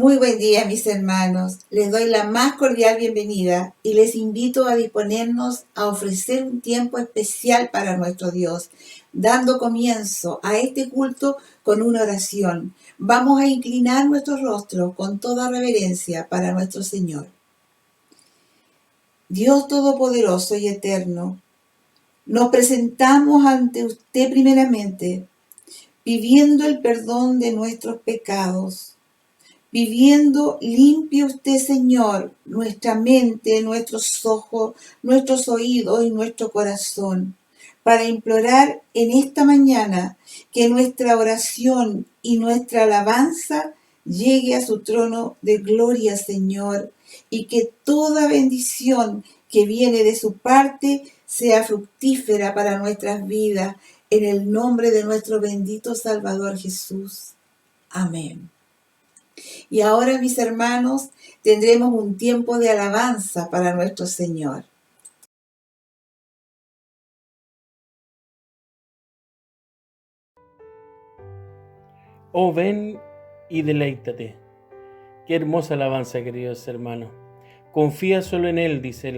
Muy buen día, mis hermanos. Les doy la más cordial bienvenida y les invito a disponernos a ofrecer un tiempo especial para nuestro Dios, dando comienzo a este culto con una oración. Vamos a inclinar nuestro rostro con toda reverencia para nuestro Señor. Dios Todopoderoso y Eterno, nos presentamos ante usted primeramente, pidiendo el perdón de nuestros pecados. Viviendo limpie usted, Señor, nuestra mente, nuestros ojos, nuestros oídos y nuestro corazón, para implorar en esta mañana que nuestra oración y nuestra alabanza llegue a su trono de gloria, Señor, y que toda bendición que viene de su parte sea fructífera para nuestras vidas, en el nombre de nuestro bendito Salvador Jesús. Amén. Y ahora, mis hermanos, tendremos un tiempo de alabanza para nuestro Señor. Oh, ven y deleítate. Qué hermosa alabanza, queridos hermanos. Confía solo en Él, dice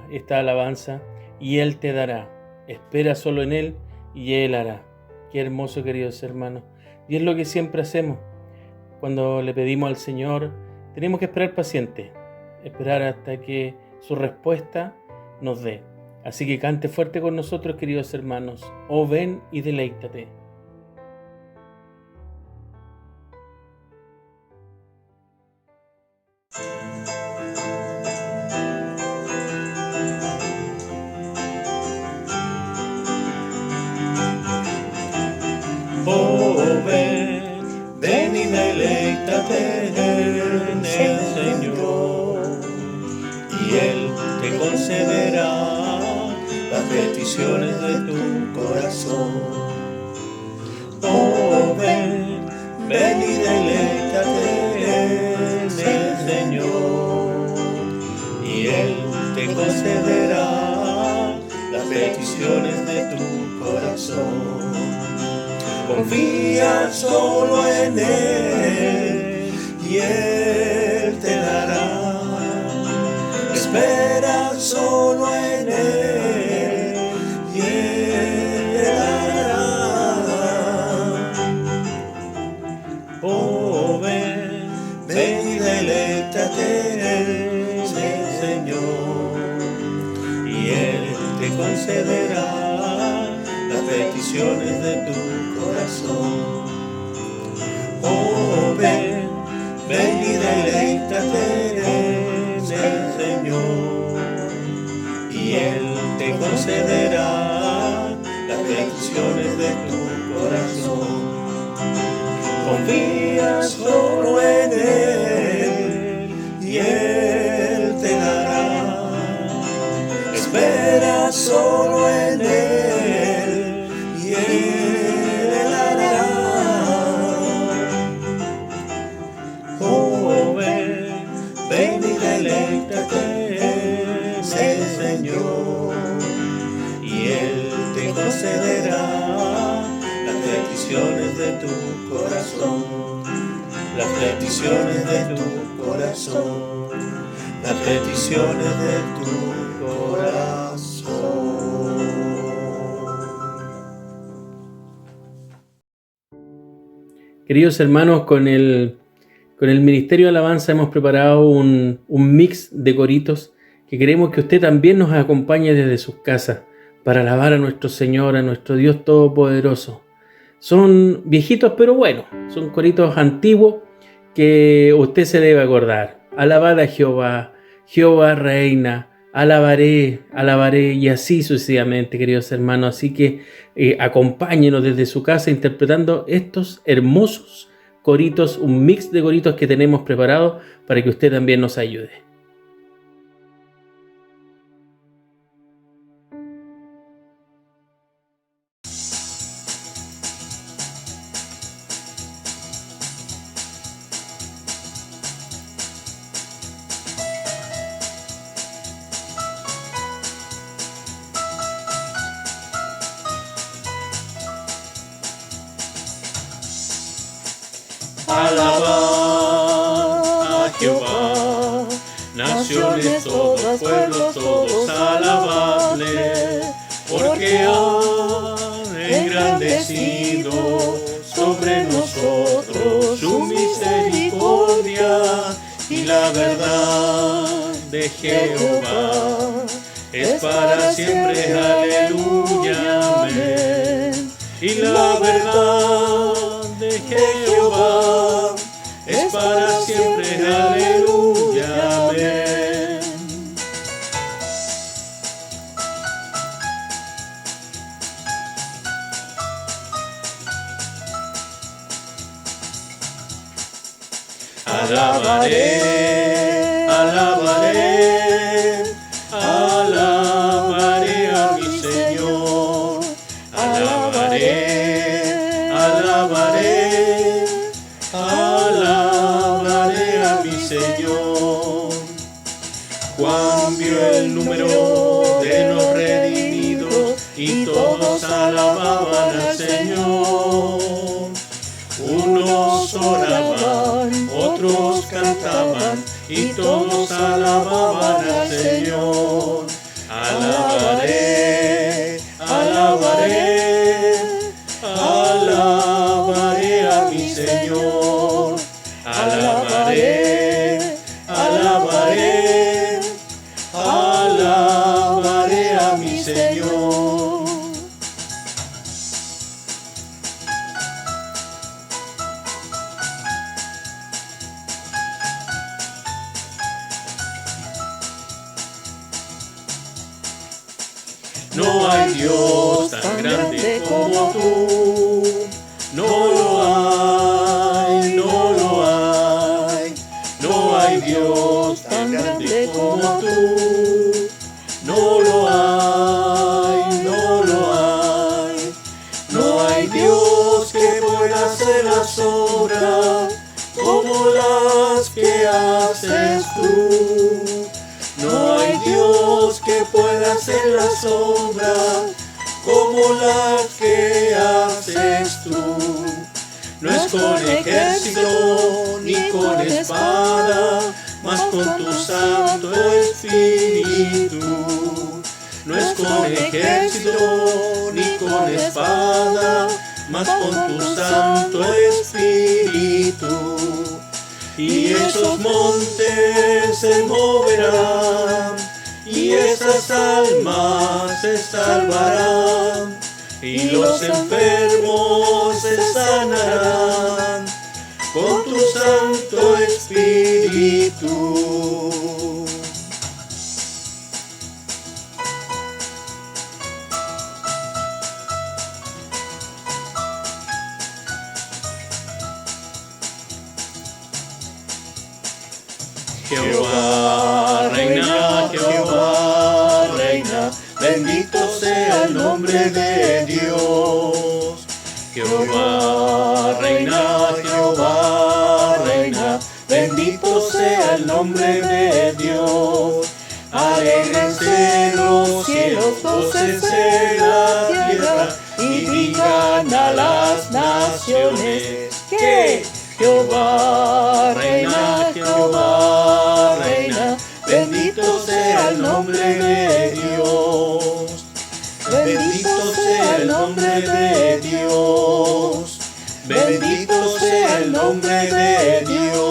esta alabanza, y Él te dará. Espera solo en Él y Él hará. Qué hermoso, queridos hermanos. Y es lo que siempre hacemos. Cuando le pedimos al Señor, tenemos que esperar paciente, esperar hasta que su respuesta nos dé. Así que cante fuerte con nosotros, queridos hermanos. Oh, ven y deleítate. Oh, ven y deleítate en el Señor, y Él te concederá las peticiones de tu corazón. Oh, ven y deleítate en el Señor, y Él te concederá las peticiones de tu corazón. Confía solo en Él y Él te dará. Espera solo en Él y Él te dará. Oh, ven y deleítate en el Señor, y Él te concederá las peticiones de tu corazón. Oh, ven y deleítate en el Señor, y Él te concederá las peticiones de tu corazón. Confía solo en Él y Él te dará. Espera solo en Él y Él te dará. Oh, ven y deleítate en el Señor, y Él te concederá las peticiones de tu corazón. Las peticiones de tu corazón. Las peticiones de tu corazón. Queridos hermanos, con el Ministerio de Alabanza hemos preparado un mix de coritos que queremos que usted también nos acompañe desde sus casas para alabar a nuestro Señor, a nuestro Dios Todopoderoso. Son viejitos, pero bueno, son coritos antiguos que usted se debe acordar. Alabad a Jehová, Jehová reina, alabaré, y así sucesivamente, queridos hermanos. Así que acompáñenos desde su casa interpretando estos hermosos coritos, un mix de coritos que tenemos preparado para que usted también nos ayude. Alabad naciones todas, pueblos todos, alabadle, porque ha engrandecido sobre nosotros su misericordia, y la verdad de Jehová es para siempre, aleluya, amén. Y la verdad de Jehová es para siempre, aleluya, amén. Alabaré, alabaré, alabaré a mi Señor. Alabaré, alabaré, alabaré a mi Señor. Juan vio el número de los redimidos y todos alababan al Señor. Unos oraban, otros cantaban y todos alababan al Señor. Alabaré, alabaré, alabaré a mi Señor. Alabaré, alabaré, alabaré a mi Señor. No hay Dios tan grande como tú, no lo hay, no lo hay. No hay Dios tan grande como tú, no lo hay, no lo hay. No hay Dios que pueda hacer las obras como las que haces tú. No hay Dios que pueda hacer las obras como las que haces tú. No es con ejército ni con espada, mas con tu Santo Espíritu. No es con ejército ni con espada, mas con tu Santo Espíritu. Y esos montes se moverán, y esas almas se salvarán, y los enfermos se sanarán con tu Santo Espíritu. Jehová reina, Jehová reina, bendito sea el nombre de Dios. Jehová reina, Jehová reina, bendito sea el nombre de Dios. Alégrense los cielos, gócense la tierra, y digan a las naciones que Jehová reina, Jehová reina, bendito sea el nombre de Dios. Bendito sea el nombre de Dios. Bendito sea el nombre de Dios.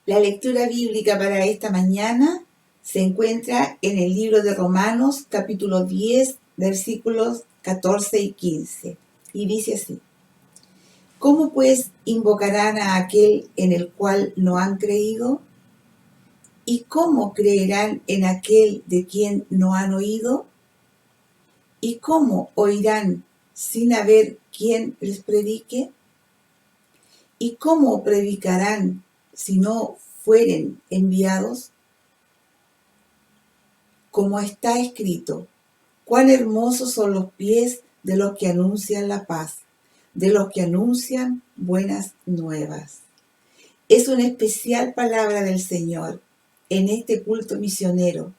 La lectura bíblica para esta mañana se encuentra en el libro de Romanos, capítulo 10, versículos 14 y 15, y dice así: ¿Cómo pues invocarán a aquel en el cual no han creído? ¿Y cómo creerán en aquel de quien no han oído? ¿Y cómo oirán sin haber quien les predique? ¿Y cómo predicarán si no fueren enviados? Como está escrito: cuán hermosos son los pies de los que anuncian la paz, de los que anuncian buenas nuevas. Es una especial palabra del Señor en este culto misionero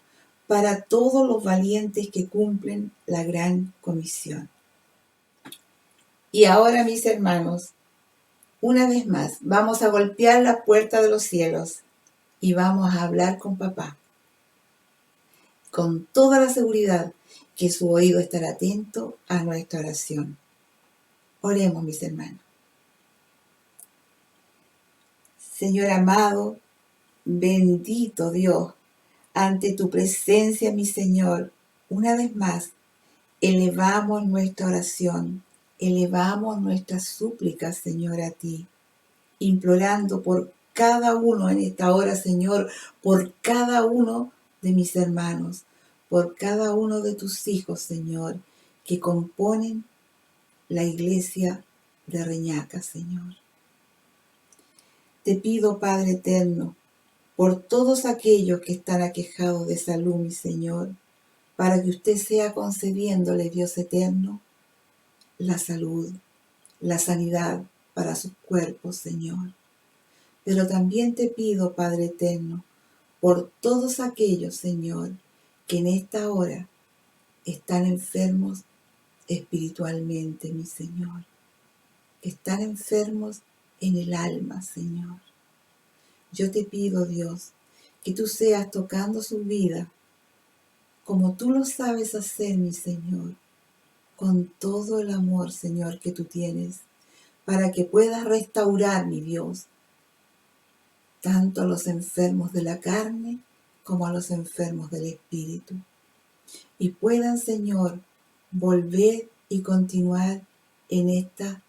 para todos los valientes que cumplen la gran comisión. Y ahora, mis hermanos, una vez más, vamos a golpear la puerta de los cielos y vamos a hablar con papá, con toda la seguridad que su oído estará atento a nuestra oración. Oremos, mis hermanos. Señor amado, bendito Dios, ante tu presencia, mi Señor, una vez más, elevamos nuestra oración, elevamos nuestras súplicas, Señor, a ti, implorando por cada uno en esta hora, Señor, por cada uno de mis hermanos, por cada uno de tus hijos, Señor, que componen la iglesia de Reñaca, Señor. Te pido, Padre eterno, por todos aquellos que están aquejados de salud, mi Señor, para que usted sea concediéndole, Dios eterno, la salud, la sanidad para sus cuerpos, Señor. Pero también te pido, Padre eterno, por todos aquellos, Señor, que en esta hora están enfermos espiritualmente, mi Señor, que están enfermos en el alma, Señor. Yo te pido, Dios, que tú seas tocando su vida como tú lo sabes hacer, mi Señor, con todo el amor, Señor, que tú tienes, para que puedas restaurar, mi Dios, tanto a los enfermos de la carne como a los enfermos del espíritu. Y puedan, Señor, volver y continuar en esta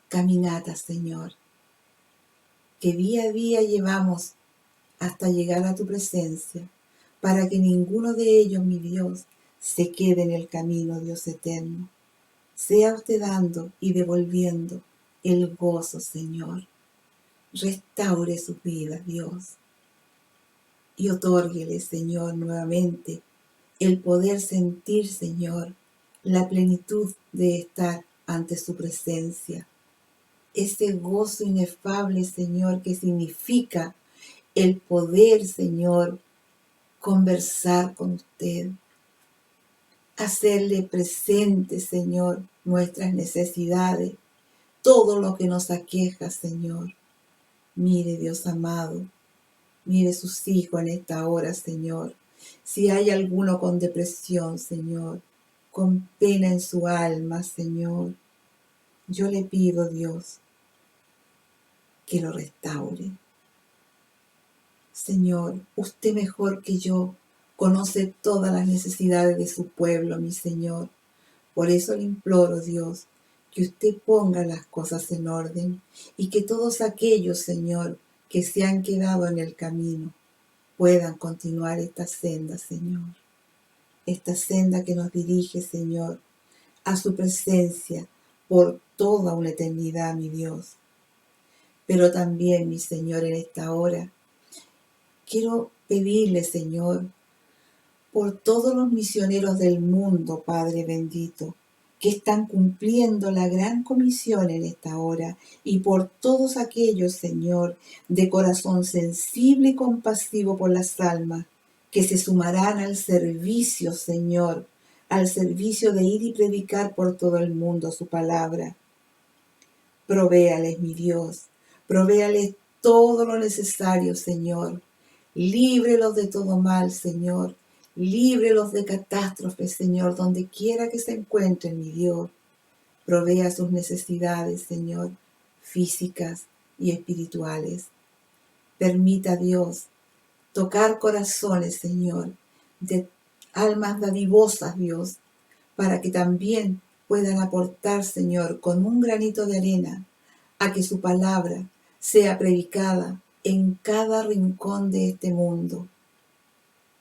caminata, Señor, que día a día llevamos hasta llegar a tu presencia, para que ninguno de ellos, mi Dios, se quede en el camino, Dios eterno. Sea usted dando y devolviendo el gozo, Señor. Restaure sus vidas, Dios, y otórguele, Señor, nuevamente el poder sentir, Señor, la plenitud de estar ante su presencia. Ese gozo inefable, Señor, que significa el poder, Señor, conversar con usted, hacerle presente, Señor, nuestras necesidades, todo lo que nos aqueja, Señor. Mire, Dios amado, mire sus hijos en esta hora, Señor. Si hay alguno con depresión, Señor, con pena en su alma, Señor, yo le pido, Dios, que lo restaure. Señor, usted mejor que yo conoce todas las necesidades de su pueblo, mi Señor. Por eso le imploro, Dios, que usted ponga las cosas en orden y que todos aquellos, Señor, que se han quedado en el camino, puedan continuar esta senda, Señor. Esta senda que nos dirige, Señor, a su presencia por toda una eternidad, mi Dios. Pero también, mi Señor, en esta hora, quiero pedirle, Señor, por todos los misioneros del mundo, Padre bendito, que están cumpliendo la gran comisión en esta hora, y por todos aquellos, Señor, de corazón sensible y compasivo por las almas, que se sumarán al servicio, Señor, al servicio de ir y predicar por todo el mundo su palabra. Provéales, mi Dios, provéales todo lo necesario, Señor. Líbrelos de todo mal, Señor. Líbrelos de catástrofes, Señor, donde quiera que se encuentren, mi Dios. Provea sus necesidades, Señor, físicas y espirituales. Permita, Dios, tocar corazones, Señor, de almas dadivosas, Dios, para que también puedan aportar, Señor, con un granito de arena a que su palabra sea predicada en cada rincón de este mundo.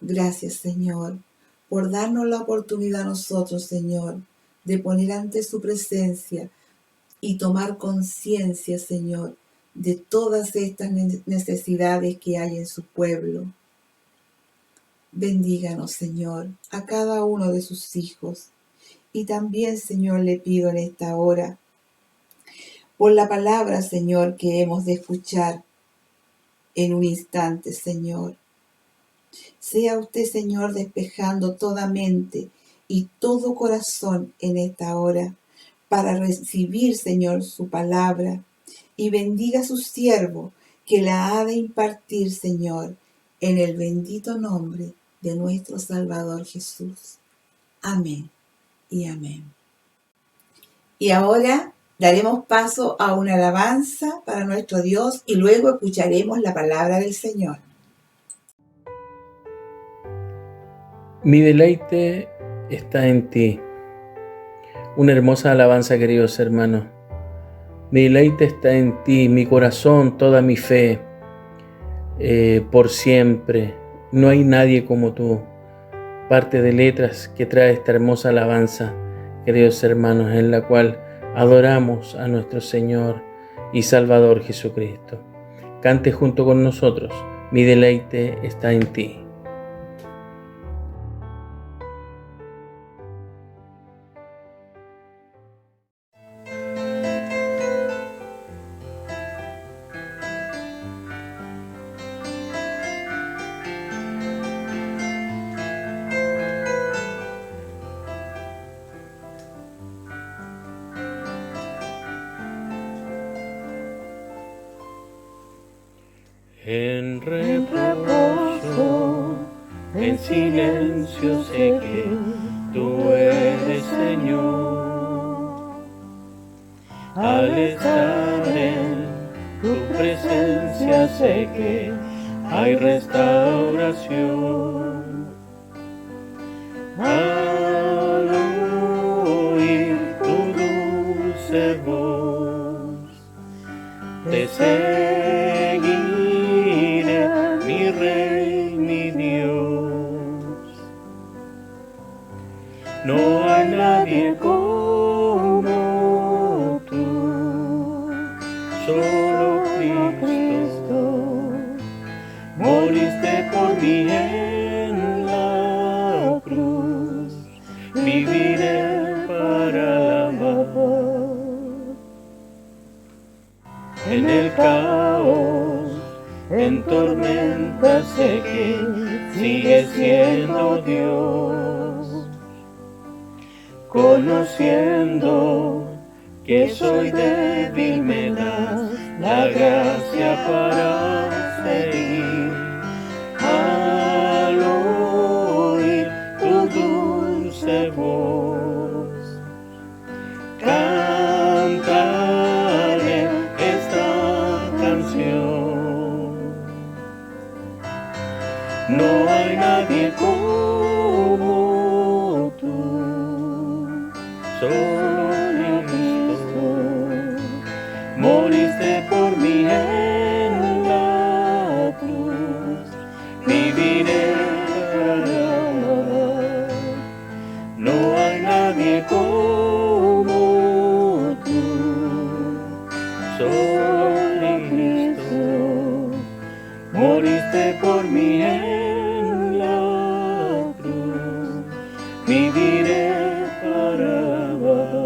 Gracias, Señor, por darnos la oportunidad a nosotros, Señor, de poner ante su presencia y tomar conciencia, Señor, de todas estas necesidades que hay en su pueblo. Bendíganos, Señor, a cada uno de sus hijos. Y también, Señor, le pido en esta hora, por la palabra, Señor, que hemos de escuchar en un instante, Señor. Sea usted, Señor, despejando toda mente y todo corazón en esta hora para recibir, Señor, su palabra. Y bendiga a su siervo que la ha de impartir, Señor, en el bendito nombre de nuestro Salvador Jesús. Amén y amén. Y ahora daremos paso a una alabanza para nuestro Dios y luego escucharemos la palabra del Señor. Mi deleite está en ti. Una hermosa alabanza, queridos hermanos. Mi deleite está en ti, mi corazón, toda mi fe, por siempre. No hay nadie como tú. Parte de letras que trae esta hermosa alabanza, queridos hermanos, en la cual adoramos a nuestro Señor y Salvador Jesucristo. Cante junto con nosotros, mi deleite está en ti. En reposo, en silencio sé que tú eres Señor. Al estar en tu presencia sé que hay restauración. Al oír tu dulce voz, te seguiré, mi Rey, mi Dios. No hay nadie como tú, solo Cristo. Moriste por mí en la cruz, viviré para alabar. En el caos, en tormenta sé que sigues siendo Dios. Conociendo que soy débil me das la gracia para seguir. Al oír tu dulce voz, cantaré esta canción. No hay nadie como tú, solo Cristo. Moriste por mí en la cruz, viviré para alabar. No hay nadie como tú, solo Cristo. Moriste por mí en la cruz, viviré para alabar.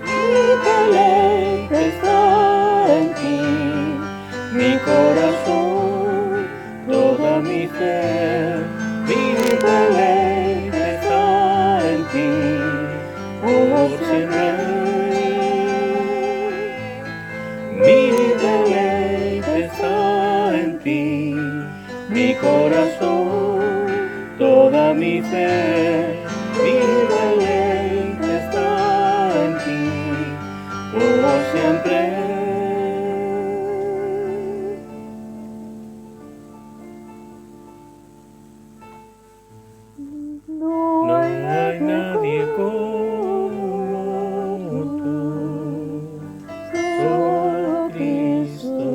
Mi deleite está en ti, mi corazón, toda mi fe. Mi deleite está en ti, oh Señor. Mi deleite está en ti, mi corazón, toda mi fe. Mi deleite está en ti, oh siempre. No hay nadie como tú, solo Cristo.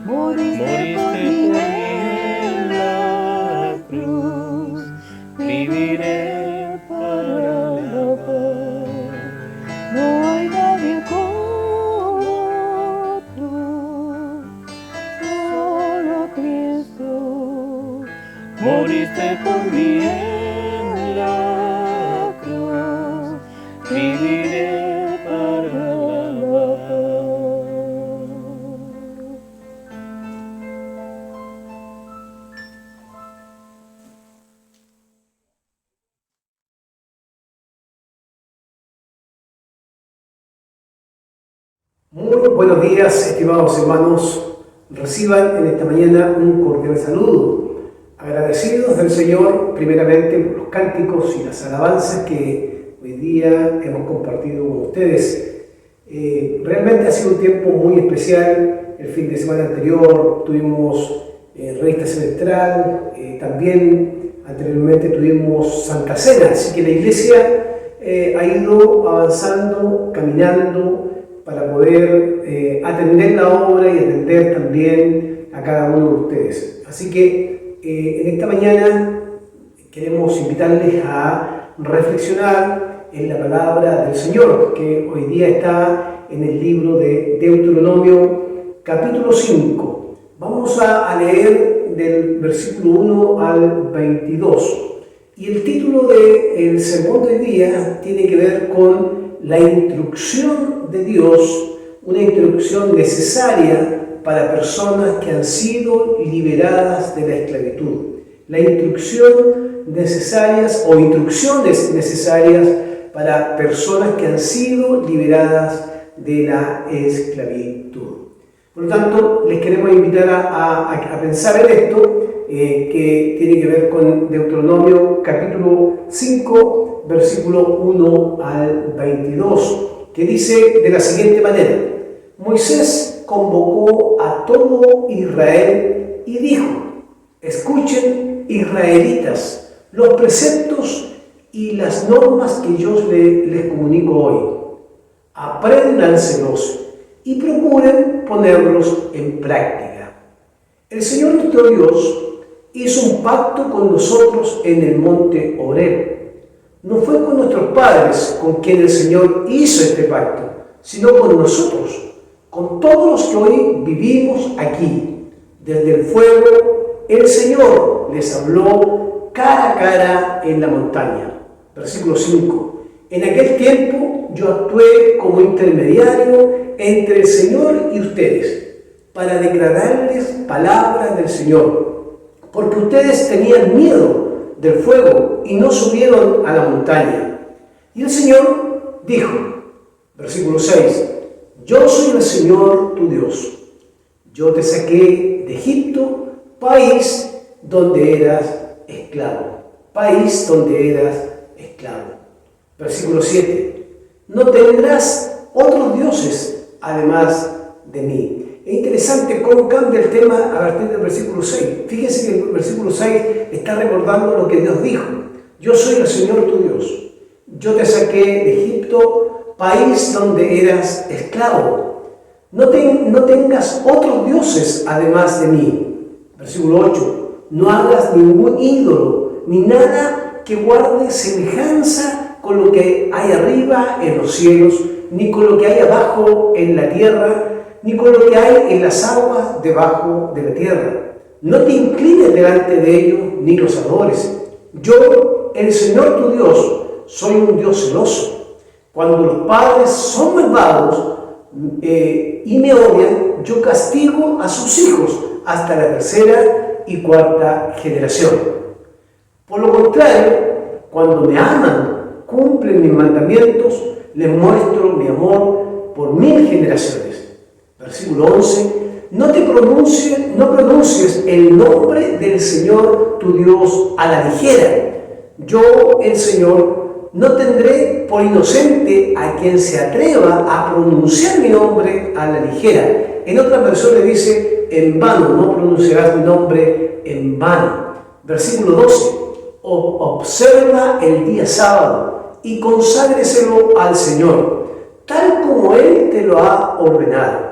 Moriste por mí en la cruz, viviré para alabar. moriste por mí en la cruz, viviré para alabar. Muy buenos días, estimados hermanos. Reciban en esta mañana un cordial saludo. Agradecidos del Señor, primeramente, por los cánticos y las alabanzas que hoy día hemos compartido con ustedes. Realmente ha sido un tiempo muy especial. El fin de semana anterior tuvimos revista semestral, también anteriormente tuvimos Santa Cena, así que la Iglesia ha ido avanzando, caminando, para poder atender la obra y atender también a cada uno de ustedes. Así que en esta mañana queremos invitarles a reflexionar en la palabra del Señor, que hoy día está en el libro de Deuteronomio, capítulo 5. Vamos a leer del versículo 1 al 22. Y el título del sermón de hoy día tiene que ver con la instrucción de Dios, una instrucción necesaria para personas que han sido liberadas de la esclavitud. La instrucción necesarias o instrucciones necesarias para personas que han sido liberadas de la esclavitud. Por lo tanto, les queremos invitar a pensar en esto, que tiene que ver con Deuteronomio capítulo 5, versículo 1 al 22, que dice de la siguiente manera: Moisés convocó a todo Israel y dijo: escuchen, israelitas, los preceptos y las normas que yo les comunico hoy. Apréndanselos y procuren ponerlos en práctica. El Señor nuestro Dios hizo un pacto con nosotros en el monte Horeb. No fue con nuestros padres con quien el Señor hizo este pacto, sino con nosotros, con todos los que hoy vivimos aquí. Desde el fuego, el Señor les habló cara a cara en la montaña. Versículo 5. En aquel tiempo yo actué como intermediario entre el Señor y ustedes, para declararles palabras del Señor, porque ustedes tenían miedo del fuego y no subieron a la montaña. Y el Señor dijo, versículo 6, yo soy el Señor tu Dios. Yo te saqué de Egipto, país donde eras esclavo. País donde eras esclavo. Versículo 7, no tendrás otros dioses además de mí. Es interesante cómo cambia el tema a partir del versículo 6. Fíjense que el versículo 6 está recordando lo que Dios dijo. Yo soy el Señor tu Dios. Yo te saqué de Egipto, país donde eras esclavo. No tengas otros dioses además de mí. Versículo 8. No hagas ningún ídolo, ni nada que guarde semejanza con lo que hay arriba en los cielos, ni con lo que hay abajo en la tierra, ni con lo que hay en las aguas debajo de la tierra. No te inclines delante de ellos, ni los adores. Yo, el Señor tu Dios, soy un Dios celoso. Cuando los padres son malvados y me odian, yo castigo a sus hijos hasta la tercera y cuarta generación. Por lo contrario, cuando me aman, cumplen mis mandamientos, les muestro mi amor por 1000 generaciones. Versículo 11, no pronuncies el nombre del Señor tu Dios a la ligera. Yo, el Señor, no tendré por inocente a quien se atreva a pronunciar mi nombre a la ligera. En otra versión le dice, en vano, no pronunciarás mi nombre en vano. Versículo 12, observa el día sábado y conságreselo al Señor, tal como Él te lo ha ordenado.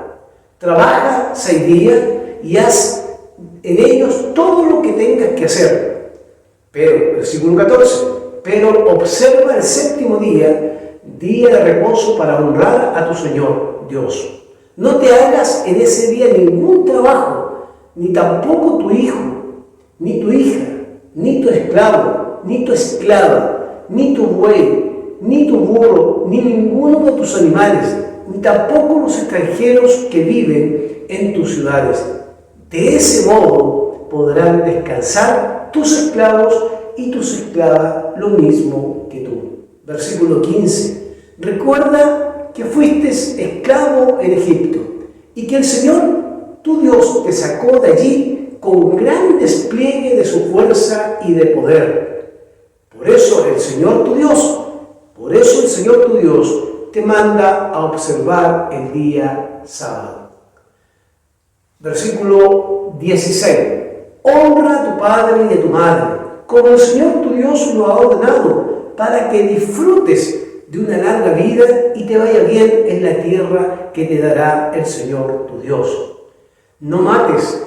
Trabaja 6 días y haz en ellos todo lo que tengas que hacer. Pero, versículo 14, pero observa el séptimo día, día de reposo para honrar a tu Señor Dios. No te hagas en ese día ningún trabajo, ni tampoco tu hijo, ni tu hija, ni tu esclavo, ni tu esclava, ni tu buey, ni tu burro, ni ninguno de tus animales, ni tampoco los extranjeros que viven en tus ciudades. De ese modo podrán descansar tus esclavos y tus esclavas lo mismo que tú. Versículo 15. Recuerda que fuiste esclavo en Egipto y que el Señor, tu Dios, te sacó de allí con gran despliegue de su fuerza y de poder. Por eso el Señor tu Dios te manda a observar el día sábado. Versículo 16. Honra a tu padre y a tu madre, como el Señor tu Dios lo ha ordenado, para que disfrutes de una larga vida y te vaya bien en la tierra que te dará el Señor tu Dios. No mates,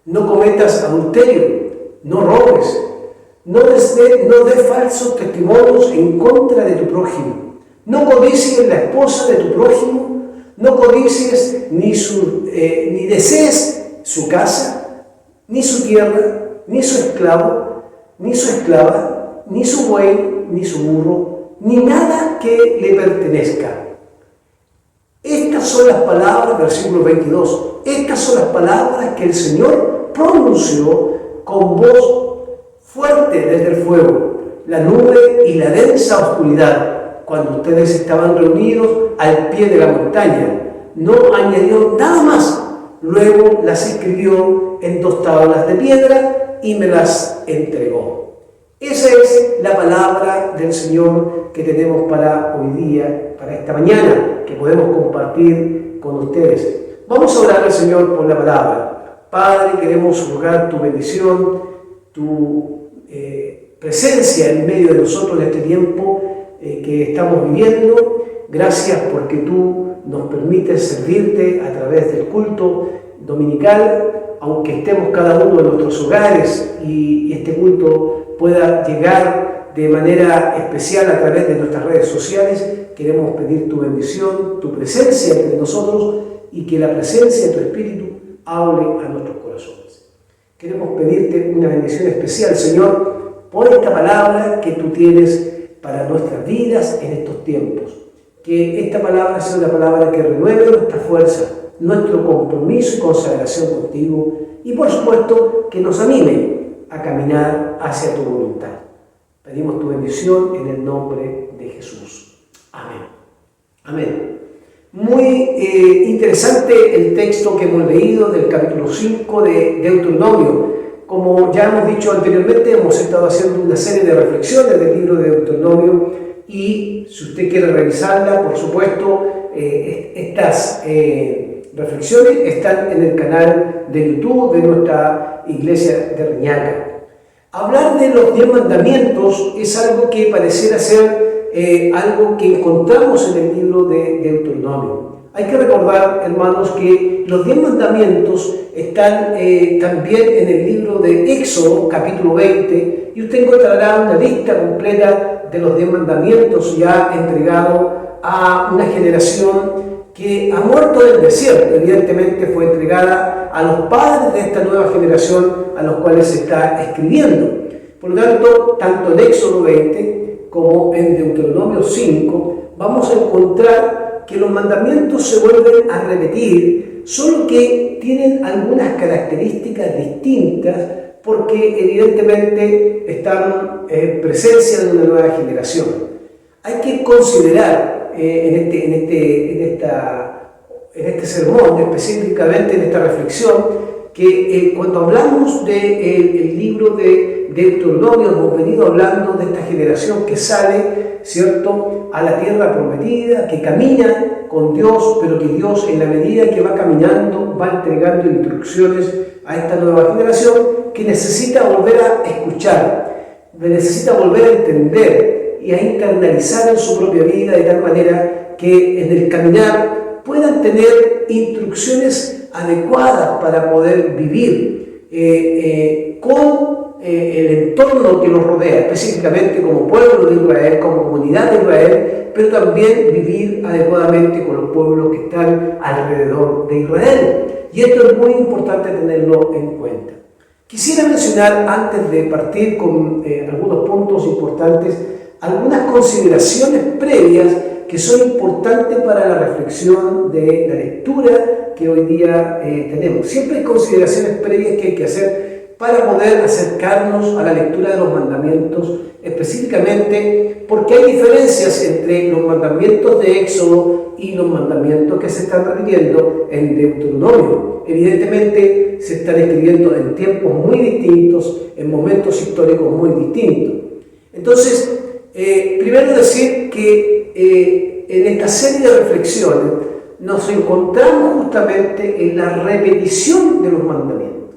no cometas adulterio, no robes, no des falsos testimonios en contra de tu prójimo, no codicies la esposa de tu prójimo, no codicies ni desees su casa, ni su tierra, ni su esclavo, ni su esclava, ni su buey, ni su burro, ni nada que le pertenezca. Estas son las palabras, versículo 22, estas son las palabras que el Señor pronunció con voz fuerte desde el fuego, la nube y la densa oscuridad, cuando ustedes estaban reunidos al pie de la montaña. No añadió nada más. Luego las escribió en 2 tablas de piedra y me las entregó. Esa es la palabra del Señor que tenemos para hoy día, para esta mañana, que podemos compartir con ustedes. Vamos a orar al Señor por la palabra. Padre, queremos rogar tu bendición, tu presencia en medio de nosotros en este tiempo que estamos viviendo. Gracias porque tú nos permites servirte a través del culto dominical, aunque estemos cada uno en nuestros hogares y este culto pueda llegar de manera especial a través de nuestras redes sociales. Queremos pedir tu bendición, tu presencia entre nosotros y que la presencia de tu Espíritu hable a nuestros corazones. Queremos pedirte una bendición especial, Señor, por esta palabra que tú tienes para nuestras vidas en estos tiempos. Que esta palabra sea una palabra que renueve nuestra fuerza, nuestro compromiso y consagración contigo, y por supuesto que nos anime a caminar hacia tu voluntad. Pedimos tu bendición en el nombre de Jesús. Amén. Amén. Muy interesante el texto que hemos leído del capítulo 5 de Deuteronomio. Como ya hemos dicho anteriormente, hemos estado haciendo una serie de reflexiones del libro de Deuteronomio y si usted quiere revisarla, por supuesto, estas reflexiones están en el canal de YouTube de nuestra iglesia de Reñaca. Hablar de los 10 mandamientos es algo que pareciera ser algo que encontramos en el libro de Deuteronomio. Hay que recordar, hermanos, que los 10 mandamientos están también en el libro de Éxodo, capítulo 20, y usted encontrará una lista completa de los 10 mandamientos ya entregado a una generación que ha muerto en el desierto. Evidentemente fue entregada a los padres de esta nueva generación a los cuales se está escribiendo. Por lo tanto en Éxodo 20 como en Deuteronomio 5 vamos a encontrar que los mandamientos se vuelven a repetir, solo que tienen algunas características distintas porque evidentemente están en presencia de una nueva generación. Hay que considerar en este sermón, específicamente en esta reflexión, que cuando hablamos del libro de Deuteronomio hemos venido hablando de esta generación que sale, ¿cierto?, a la tierra prometida, que camina con Dios, pero que Dios en la medida que va caminando va entregando instrucciones a esta nueva generación que necesita volver a escuchar, necesita volver a entender y a internalizar en su propia vida de tal manera que en el caminar puedan tener instrucciones adecuadas para poder vivir con el entorno que los rodea, específicamente como pueblo de Israel, como comunidad de Israel, pero también vivir adecuadamente con los pueblos que están alrededor de Israel. Y esto es muy importante tenerlo en cuenta. Quisiera mencionar, antes de partir con algunos puntos importantes, algunas consideraciones previas que son importantes para la reflexión de la lectura que hoy día tenemos. Siempre hay consideraciones previas que hay que hacer para poder acercarnos a la lectura de los mandamientos, específicamente porque hay diferencias entre los mandamientos de Éxodo y los mandamientos que se están repitiendo en Deuteronomio. Evidentemente se están escribiendo en tiempos muy distintos, en momentos históricos muy distintos. Entonces, primero decir que en esta serie de reflexiones nos encontramos justamente en la repetición de los mandamientos.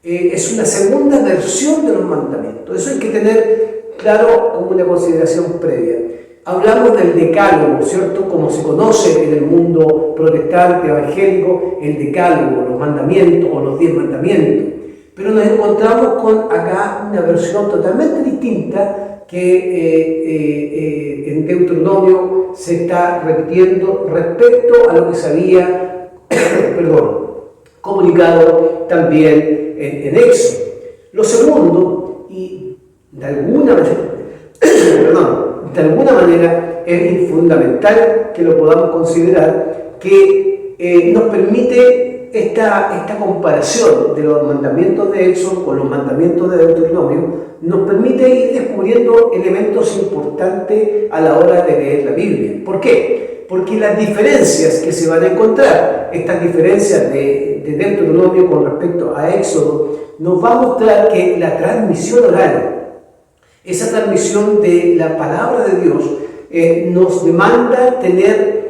Es una segunda versión de los mandamientos. Eso hay que tener claro como una consideración previa. Hablamos del decálogo, ¿cierto? Como se conoce en el mundo protestante, evangélico, el decálogo, los mandamientos o los 10 mandamientos. Pero nos encontramos con acá una versión totalmente distinta que en Deuteronomio se está repitiendo respecto a lo que se había comunicado también en Éxodo. Lo segundo, y de alguna manera es fundamental que lo podamos considerar, que nos permite esta comparación de los mandamientos de Éxodo con los mandamientos de Deuteronomio, nos permite ir descubriendo elementos importantes a la hora de leer la Biblia. ¿Por qué? Porque las diferencias que se van a encontrar, estas diferencias de Deuteronomio con respecto a Éxodo, nos va a mostrar que la transmisión oral, esa transmisión de la palabra de Dios, nos demanda tener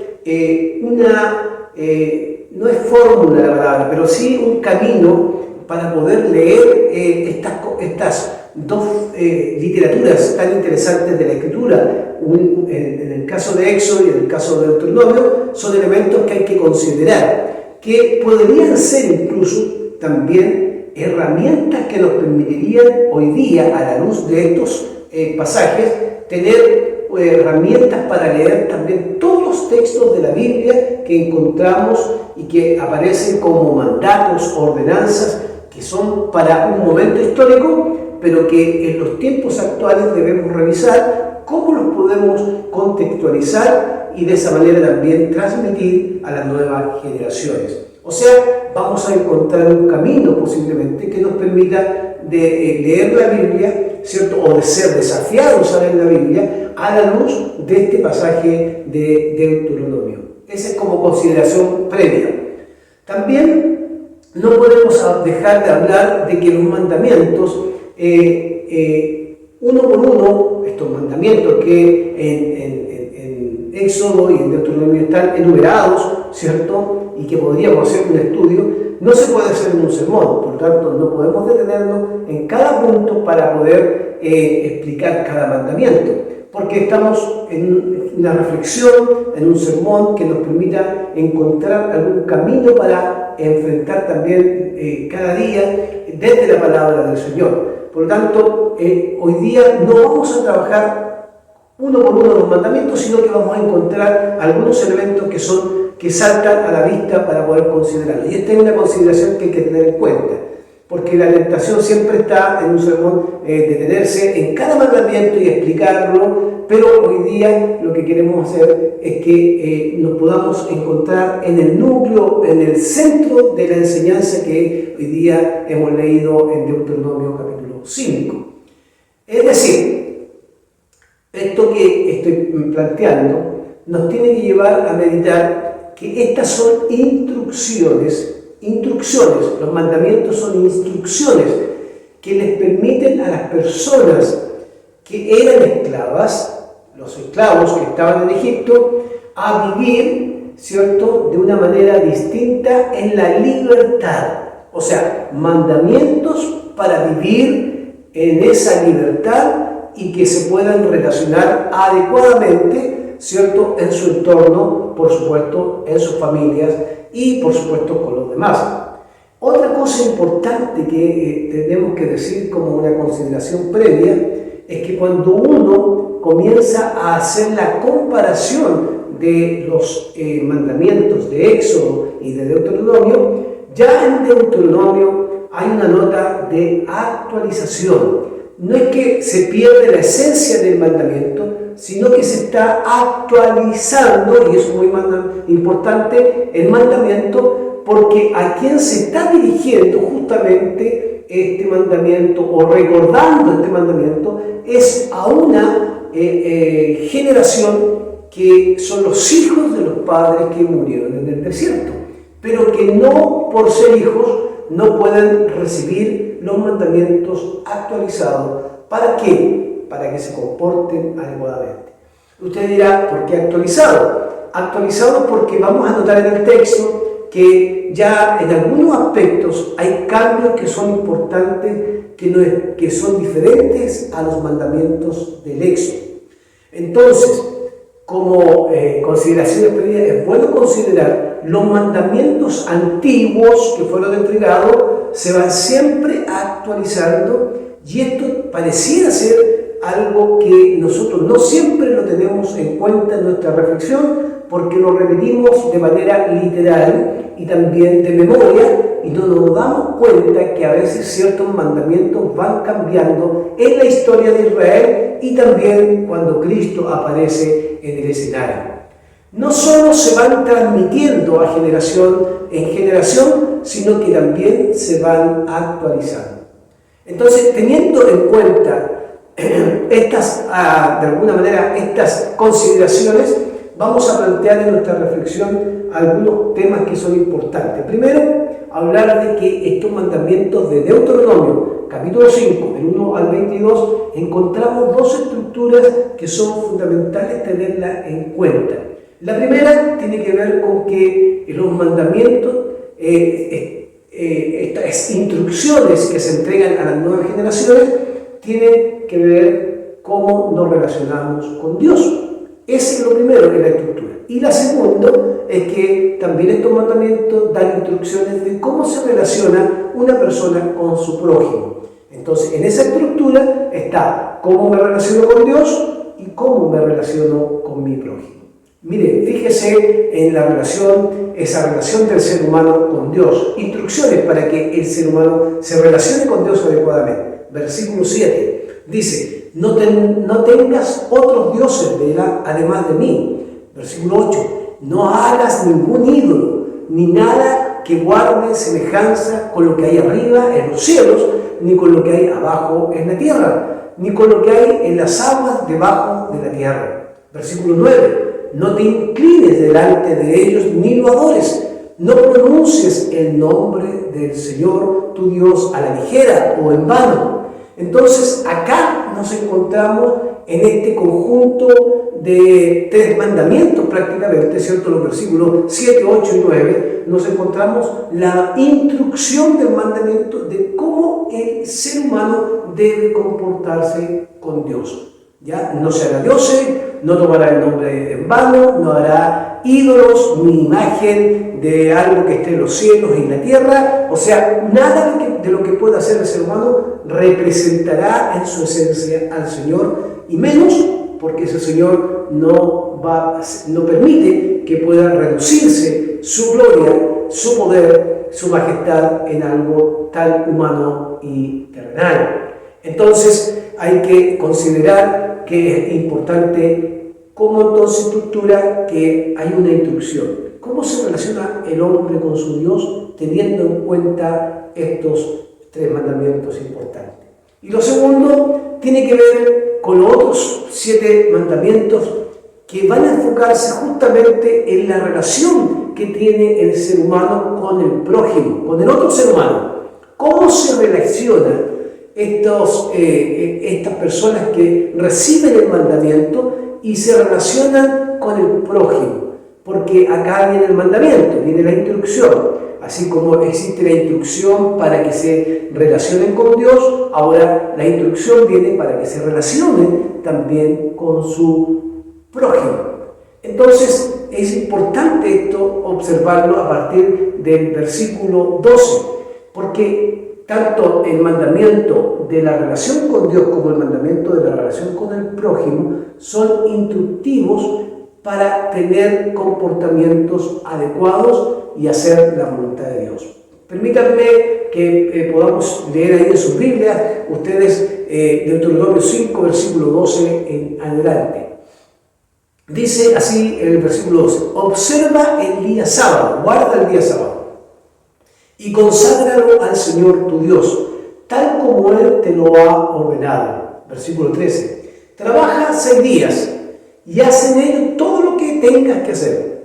no es fórmula la palabra, pero sí un camino para poder leer estas dos literaturas tan interesantes de la Escritura. En el caso de Éxodo y en el caso de Deuteronomio, son elementos que hay que considerar, que podrían ser incluso también herramientas que nos permitirían hoy día, a la luz de estos pasajes, tener herramientas para leer también todos los textos de la Biblia que encontramos y que aparecen como mandatos, ordenanzas, que son para un momento histórico, pero que en los tiempos actuales debemos revisar cómo los podemos contextualizar y de esa manera también transmitir a las nuevas generaciones. O sea, vamos a encontrar un camino posiblemente que nos permita de leer la Biblia, ¿cierto? O de ser desafiados a leer la Biblia a la luz de este pasaje de Deuteronomio. Esa es como consideración previa. También no podemos dejar de hablar de que los mandamientos, uno por uno, estos mandamientos que en Éxodo y en Deuteronomio están enumerados, ¿cierto? Y que podríamos hacer un estudio, no se puede hacer en un sermón, por lo tanto no podemos detenernos en cada punto para poder explicar cada mandamiento, porque estamos en una reflexión, en un sermón que nos permita encontrar algún camino para enfrentar también cada día desde la palabra del Señor. Por lo tanto, hoy día no vamos a trabajar uno por uno los mandamientos, sino que vamos a encontrar algunos elementos que saltan a la vista para poder considerarlos. Y esta es una consideración que hay que tener en cuenta, porque la tentación siempre está en un sermón detenerse en cada mandamiento y explicarlo, pero hoy día lo que queremos hacer es que nos podamos encontrar en el núcleo, en el centro de la enseñanza que hoy día hemos leído en Deuteronomio capítulo 5. Es decir, esto que estoy planteando nos tiene que llevar a meditar que estas son instrucciones, los mandamientos son instrucciones que les permiten a las personas que eran esclavas, los esclavos que estaban en Egipto, a vivir, ¿cierto?, de una manera distinta en la libertad. O sea, mandamientos para vivir en esa libertad y que se puedan relacionar adecuadamente, ¿cierto?, en su entorno, por supuesto, en sus familias y, por supuesto, con los demás. Otra cosa importante que tenemos que decir como una consideración previa es que cuando uno comienza a hacer la comparación de los mandamientos de Éxodo y de Deuteronomio, ya en Deuteronomio hay una nota de actualización. No es que se pierde la esencia del mandamiento, sino que se está actualizando, y eso es muy importante, el mandamiento, porque a quien se está dirigiendo justamente este mandamiento o recordando este mandamiento es a una generación que son los hijos de los padres que murieron en el desierto, pero que no por ser hijos no pueden recibir los mandamientos actualizados. ¿Para qué? Para que se comporten adecuadamente. Usted dirá, ¿por qué actualizado? Actualizado porque vamos a notar en el texto que ya en algunos aspectos hay cambios que son importantes, que son diferentes a los mandamientos del Éxodo. Entonces, como consideración previa, es bueno considerar los mandamientos antiguos que fueron entregados, se van siempre actualizando, y esto pareciera ser algo que nosotros no siempre lo tenemos en cuenta en nuestra reflexión, porque lo repetimos de manera literal y también de memoria, y no nos damos cuenta que a veces ciertos mandamientos van cambiando en la historia de Israel y también cuando Cristo aparece en el escenario. No solo se van transmitiendo a generación en generación, sino que también se van actualizando. Entonces, teniendo en cuenta estas, de alguna manera, estas consideraciones, vamos a plantear en nuestra reflexión algunos temas que son importantes. Primero, hablar de que estos mandamientos de Deuteronomio, capítulo 5, del 1 al 22, encontramos dos estructuras que son fundamentales tenerlas en cuenta. La primera tiene que ver con que los mandamientos, estas instrucciones que se entregan a las nuevas generaciones, tienen que ver cómo nos relacionamos con Dios. Ese es lo primero en la estructura. Y la segunda es que también estos mandamientos dan instrucciones de cómo se relaciona una persona con su prójimo. Entonces, en esa estructura está cómo me relaciono con Dios y cómo me relaciono con mi prójimo. Mire, fíjese en la relación, esa relación del ser humano con Dios. Instrucciones para que el ser humano se relacione con Dios adecuadamente. Versículo 7 dice: no tengas otros dioses además de mí. Versículo 8: no hagas ningún ídolo, ni nada que guarde semejanza con lo que hay arriba en los cielos, ni con lo que hay abajo en la tierra, ni con lo que hay en las aguas debajo de la tierra. Versículo 9: no te inclines delante de ellos ni lo adores. No pronuncies el nombre del Señor tu Dios a la ligera o en vano. Entonces, acá nos encontramos en este conjunto de tres mandamientos prácticamente, ¿cierto? Los versículos 7, 8 y 9, nos encontramos la instrucción del mandamiento de cómo el ser humano debe comportarse con Dios. ¿Ya? No se hará dioses, no tomará el nombre en vano, no hará ídolos ni imagen de algo que esté en los cielos y en la tierra. O sea, nada de lo que pueda hacer el ser humano representará en su esencia al Señor, y menos porque ese Señor no permite que pueda reducirse su gloria, su poder, su majestad en algo tan humano y terrenal. Entonces hay que considerar que es importante cómo entonces estructura que hay una instrucción. ¿Cómo se relaciona el hombre con su Dios teniendo en cuenta estos tres mandamientos importantes? Y lo segundo tiene que ver con los otros 7 mandamientos que van a enfocarse justamente en la relación que tiene el ser humano con el prójimo, con el otro ser humano. ¿Cómo se relaciona estas personas que reciben el mandamiento y se relacionan con el prójimo? Porque acá viene el mandamiento, viene la instrucción. Así como existe la instrucción para que se relacionen con Dios, ahora la instrucción viene para que se relacionen también con su prójimo. Entonces es importante esto observarlo a partir del versículo 12, porque tanto el mandamiento de la relación con Dios como el mandamiento de la relación con el prójimo son instructivos para tener comportamientos adecuados y hacer la voluntad de Dios. Permítanme que podamos leer ahí en sus Biblias, ustedes, Deuteronomio 5, versículo 12 en adelante. Dice así en el versículo 12: observa el día sábado, guarda el día sábado, y conságralo al Señor tu Dios, tal como Él te lo ha ordenado. Versículo 13: trabaja 6 días y haz en ellos todo lo que tengas que hacer,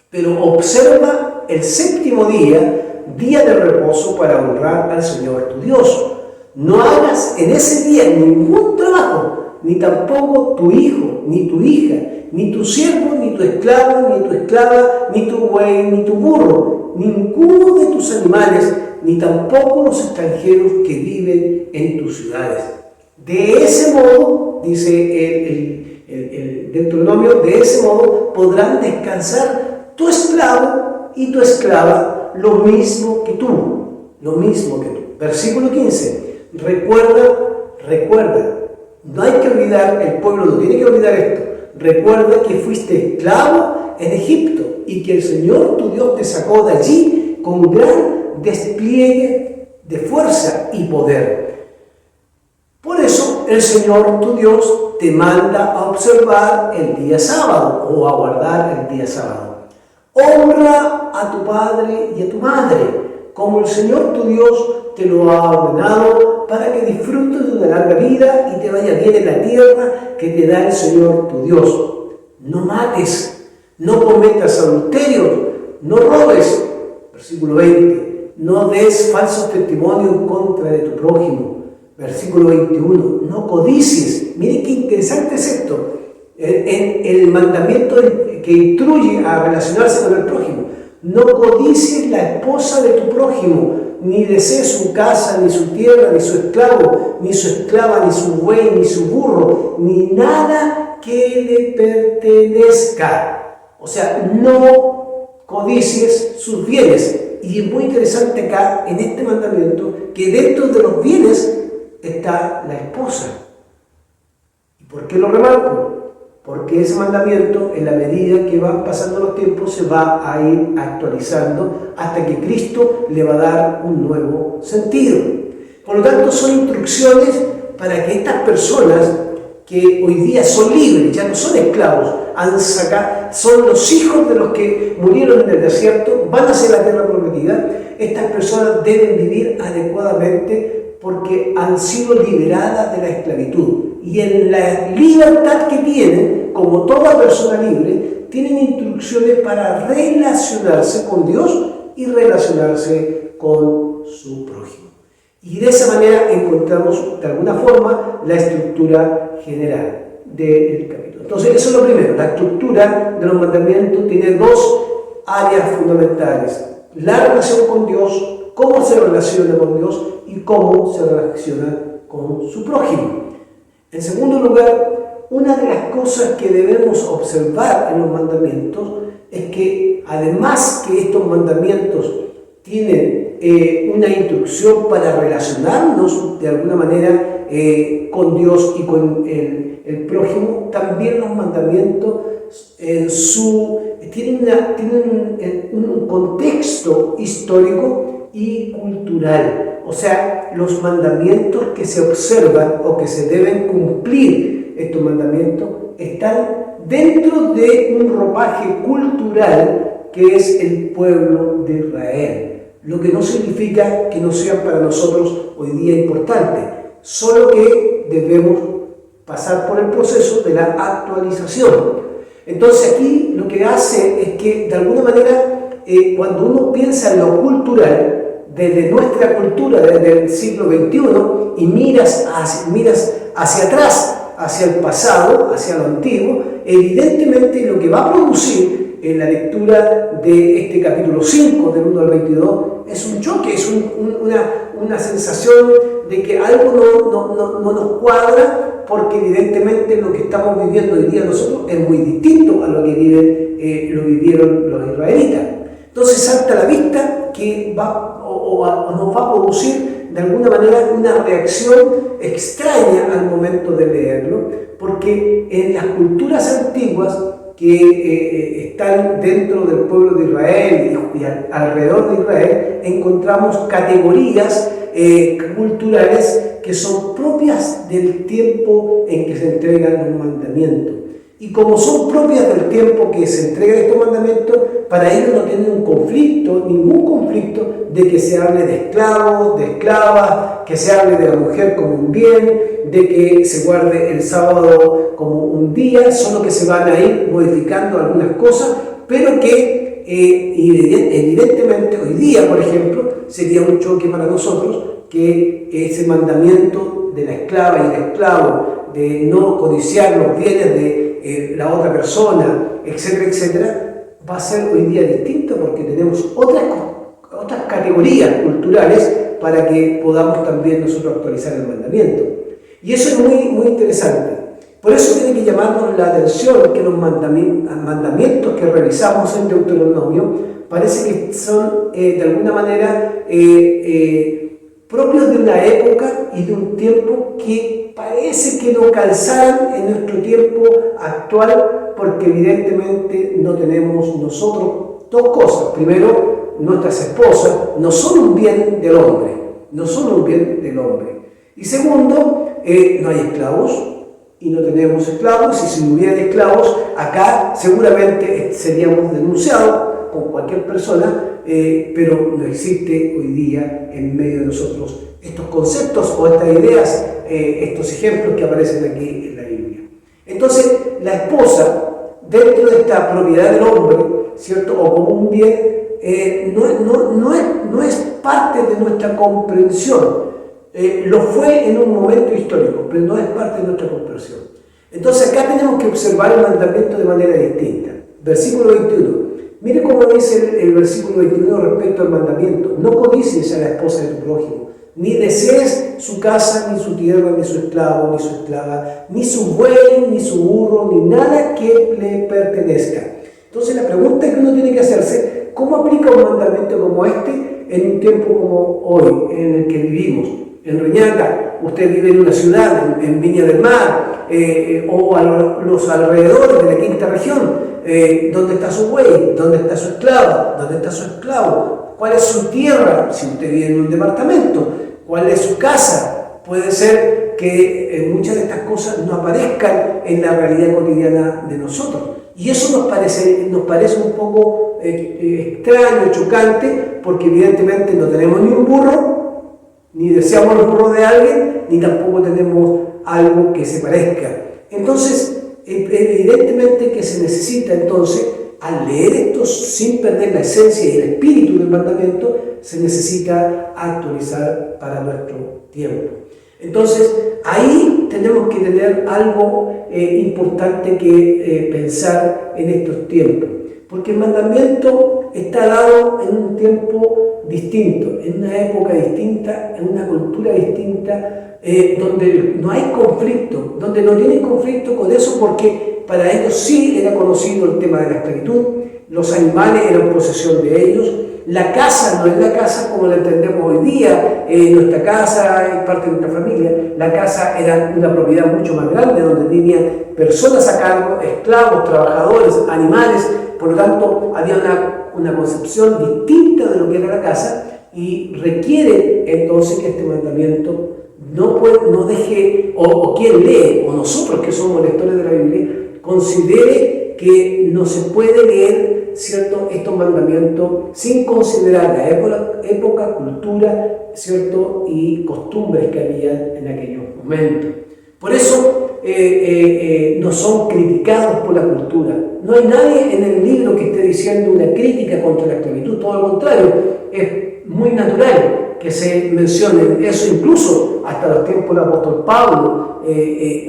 pero observa el séptimo día, día de reposo, para honrar al Señor tu Dios. No hagas en ese día ningún trabajo, ni tampoco tu hijo, ni tu hija, ni tu siervo, ni tu esclavo, ni tu esclava, ni tu buey, ni tu burro, ninguno de tus animales, ni tampoco los extranjeros que viven en tus ciudades. De ese modo, dice el Deuteronomio, de ese modo podrán descansar tu esclavo y tu esclava, lo mismo que tú. Versículo 15. Recuerda, no hay que olvidar, el pueblo no tiene que olvidar esto. Recuerda que fuiste esclavo en Egipto y que el Señor tu Dios te sacó de allí con gran despliegue de fuerza y poder. Por eso el Señor tu Dios te manda a observar el día sábado, o a guardar el día sábado. Honra a tu padre y a tu madre, como el Señor tu Dios te lo ha ordenado, para que disfrutes de una larga vida y te vaya bien en la tierra que te da el Señor tu Dios. No mates, no cometas adulterio, no robes. Versículo 20. No des falsos testimonios en contra de tu prójimo. Versículo 21. No codicies. Miren qué interesante es esto. El mandamiento que instruye a relacionarse con el prójimo. No codicies la esposa de tu prójimo, ni desees su casa, ni su tierra, ni su esclavo, ni su esclava, ni su buey, ni su burro, ni nada que le pertenezca. O sea, no codicies sus bienes. Y es muy interesante acá, en este mandamiento, que dentro de los bienes está la esposa. ¿Y por qué lo remarco? Porque ese mandamiento, en la medida que van pasando los tiempos, se va a ir actualizando hasta que Cristo le va a dar un nuevo sentido. Por lo tanto, son instrucciones para que estas personas que hoy día son libres, ya no son esclavos, son los hijos de los que murieron en el desierto, van hacia la tierra prometida. Estas personas deben vivir adecuadamente porque han sido liberadas de la esclavitud. Y en la libertad que tienen, como toda persona libre, tienen instrucciones para relacionarse con Dios y relacionarse con su prójimo. Y de esa manera encontramos, de alguna forma, la estructura general del capítulo. Entonces, eso es lo primero. La estructura de los mandamientos tiene 2 áreas fundamentales: la relación con Dios, cómo se relaciona con Dios, y cómo se relaciona con su prójimo. En segundo lugar, una de las cosas que debemos observar en los mandamientos es que, además que estos mandamientos tienen una instrucción para relacionarnos de alguna manera con Dios y con el prójimo, también los mandamientos tienen un contexto histórico y cultural. O sea, los mandamientos que se observan o que se deben cumplir, estos mandamientos, están dentro de un ropaje cultural que es el pueblo de Israel. Lo que no significa que no sean para nosotros hoy día importantes, solo que debemos pasar por el proceso de la actualización. Entonces aquí lo que hace es que, de alguna manera, cuando uno piensa en lo cultural, desde nuestra cultura, desde el siglo XXI, y miras hacia atrás, hacia el pasado, hacia lo antiguo, evidentemente lo que va a producir en la lectura de este capítulo 5, del 1 al 22, es un choque, es una sensación de que algo no nos cuadra, porque evidentemente lo que estamos viviendo hoy día nosotros es muy distinto a lo que lo vivieron los israelitas. Entonces salta a la vista que nos va a producir de alguna manera una reacción extraña al momento de leerlo, porque en las culturas antiguas que están dentro del pueblo de Israel y alrededor de Israel, encontramos categorías culturales que son propias del tiempo en que se entregan los mandamientos. Y como son propias del tiempo que se entregan estos mandamientos, para ellos no tienen un conflicto, ningún conflicto de que se hable de esclavos, de esclavas, que se hable de la mujer como un bien, de que se guarde el sábado como un día, solo que se van a ir modificando algunas cosas, pero que evidentemente hoy día, por ejemplo, sería un choque para nosotros que ese mandamiento de la esclava y el esclavo, de no codiciar los bienes de la otra persona, etcétera, etcétera, va a ser hoy día distinto porque tenemos otras categorías culturales para que podamos también nosotros actualizar el mandamiento. Y eso es muy, muy interesante. Por eso tiene que llamarnos la atención que los mandamientos que revisamos en Deuteronomio parece que son de alguna manera propios de una época y de un tiempo que parece que no calzaran en nuestro tiempo actual, porque evidentemente no tenemos nosotros dos cosas. Primero, nuestras esposas no son un bien del hombre, no son un bien del hombre. Y segundo, no hay esclavos y no tenemos esclavos, y si no hubiera esclavos, acá seguramente seríamos denunciados con cualquier persona, pero no existe hoy día en medio de nosotros estos conceptos o estas ideas, estos ejemplos que aparecen aquí en la Biblia. Entonces, la esposa, dentro de esta propiedad del hombre, ¿cierto?, o como un bien, no es parte de nuestra comprensión. Lo fue en un momento histórico, pero no es parte de nuestra comprensión. Entonces, acá tenemos que observar el mandamiento de manera distinta. Versículo 21. Mire cómo dice el versículo 21 respecto al mandamiento: no codicies a la esposa de tu prójimo, ni desees su casa, ni su tierra, ni su esclavo, ni su esclava, ni su buey, ni su burro, ni nada que le pertenezca. Entonces la pregunta que uno tiene que hacerse: ¿cómo aplica un mandamiento como este en un tiempo como hoy, en el que vivimos? En Reñaca, usted vive en una ciudad, en Viña del Mar, o a los alrededores de la quinta región. ¿Dónde está su buey? ¿Dónde está su esclava? ¿Dónde está su esclavo? ¿Cuál es su tierra? Si usted vive en un departamento, ¿cuál es su casa? Puede ser que muchas de estas cosas no aparezcan en la realidad cotidiana de nosotros. Y eso nos parece un poco extraño, chocante, porque evidentemente no tenemos ni un burro, ni deseamos el burro de alguien, ni tampoco tenemos algo que se parezca. Entonces, evidentemente que se necesita entonces, al leer esto sin perder la esencia y el espíritu del mandamiento, se necesita actualizar para nuestro tiempo. Entonces, ahí tenemos que tener algo importante que pensar en estos tiempos, porque el mandamiento está dado en un tiempo distinto, en una época distinta, en una cultura distinta, donde no hay conflicto, donde no tienen conflicto con eso, porque para ellos sí era conocido el tema de la esclavitud, los animales eran posesión de ellos, la casa no es la casa como la entendemos hoy día, nuestra casa es parte de nuestra familia, la casa era una propiedad mucho más grande, donde tenían personas a cargo, esclavos, trabajadores, animales, por lo tanto había una concepción distinta de lo que era la casa, y requiere entonces que este mandamiento no deje, o quien lee, o nosotros que somos lectores de la Biblia, considere que no se puede leer, ¿cierto?, estos mandamientos sin considerar la época, cultura, ¿cierto?, y costumbres que había en aquellos momentos. Por eso no son criticados por la cultura. No hay nadie en el libro que esté diciendo una crítica contra la esclavitud, todo lo contrario, es muy natural que se mencione eso. Incluso hasta los tiempos del apóstol Pablo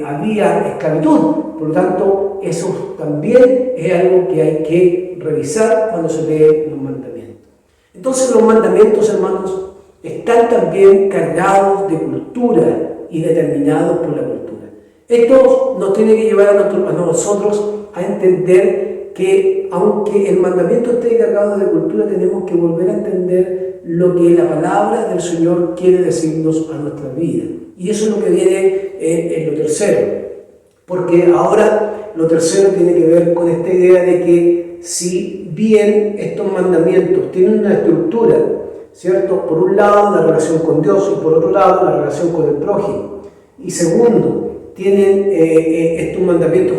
había esclavitud, por lo tanto eso también es algo que hay que revisar cuando se lee los mandamientos. Entonces los mandamientos, hermanos, están también cargados de cultura y determinados por la cultura. Esto nos tiene que llevar a nosotros a entender que aunque el mandamiento esté cargado de cultura, tenemos que volver a entender lo que la palabra del Señor quiere decirnos a nuestra vida. Y eso es lo que viene en lo tercero. Porque ahora Lo tercero tiene que ver con esta idea de que si bien estos mandamientos tienen una estructura, ¿cierto? Por un lado la relación con Dios y por otro lado la relación con el prójimo. Y segundo, estos mandamientos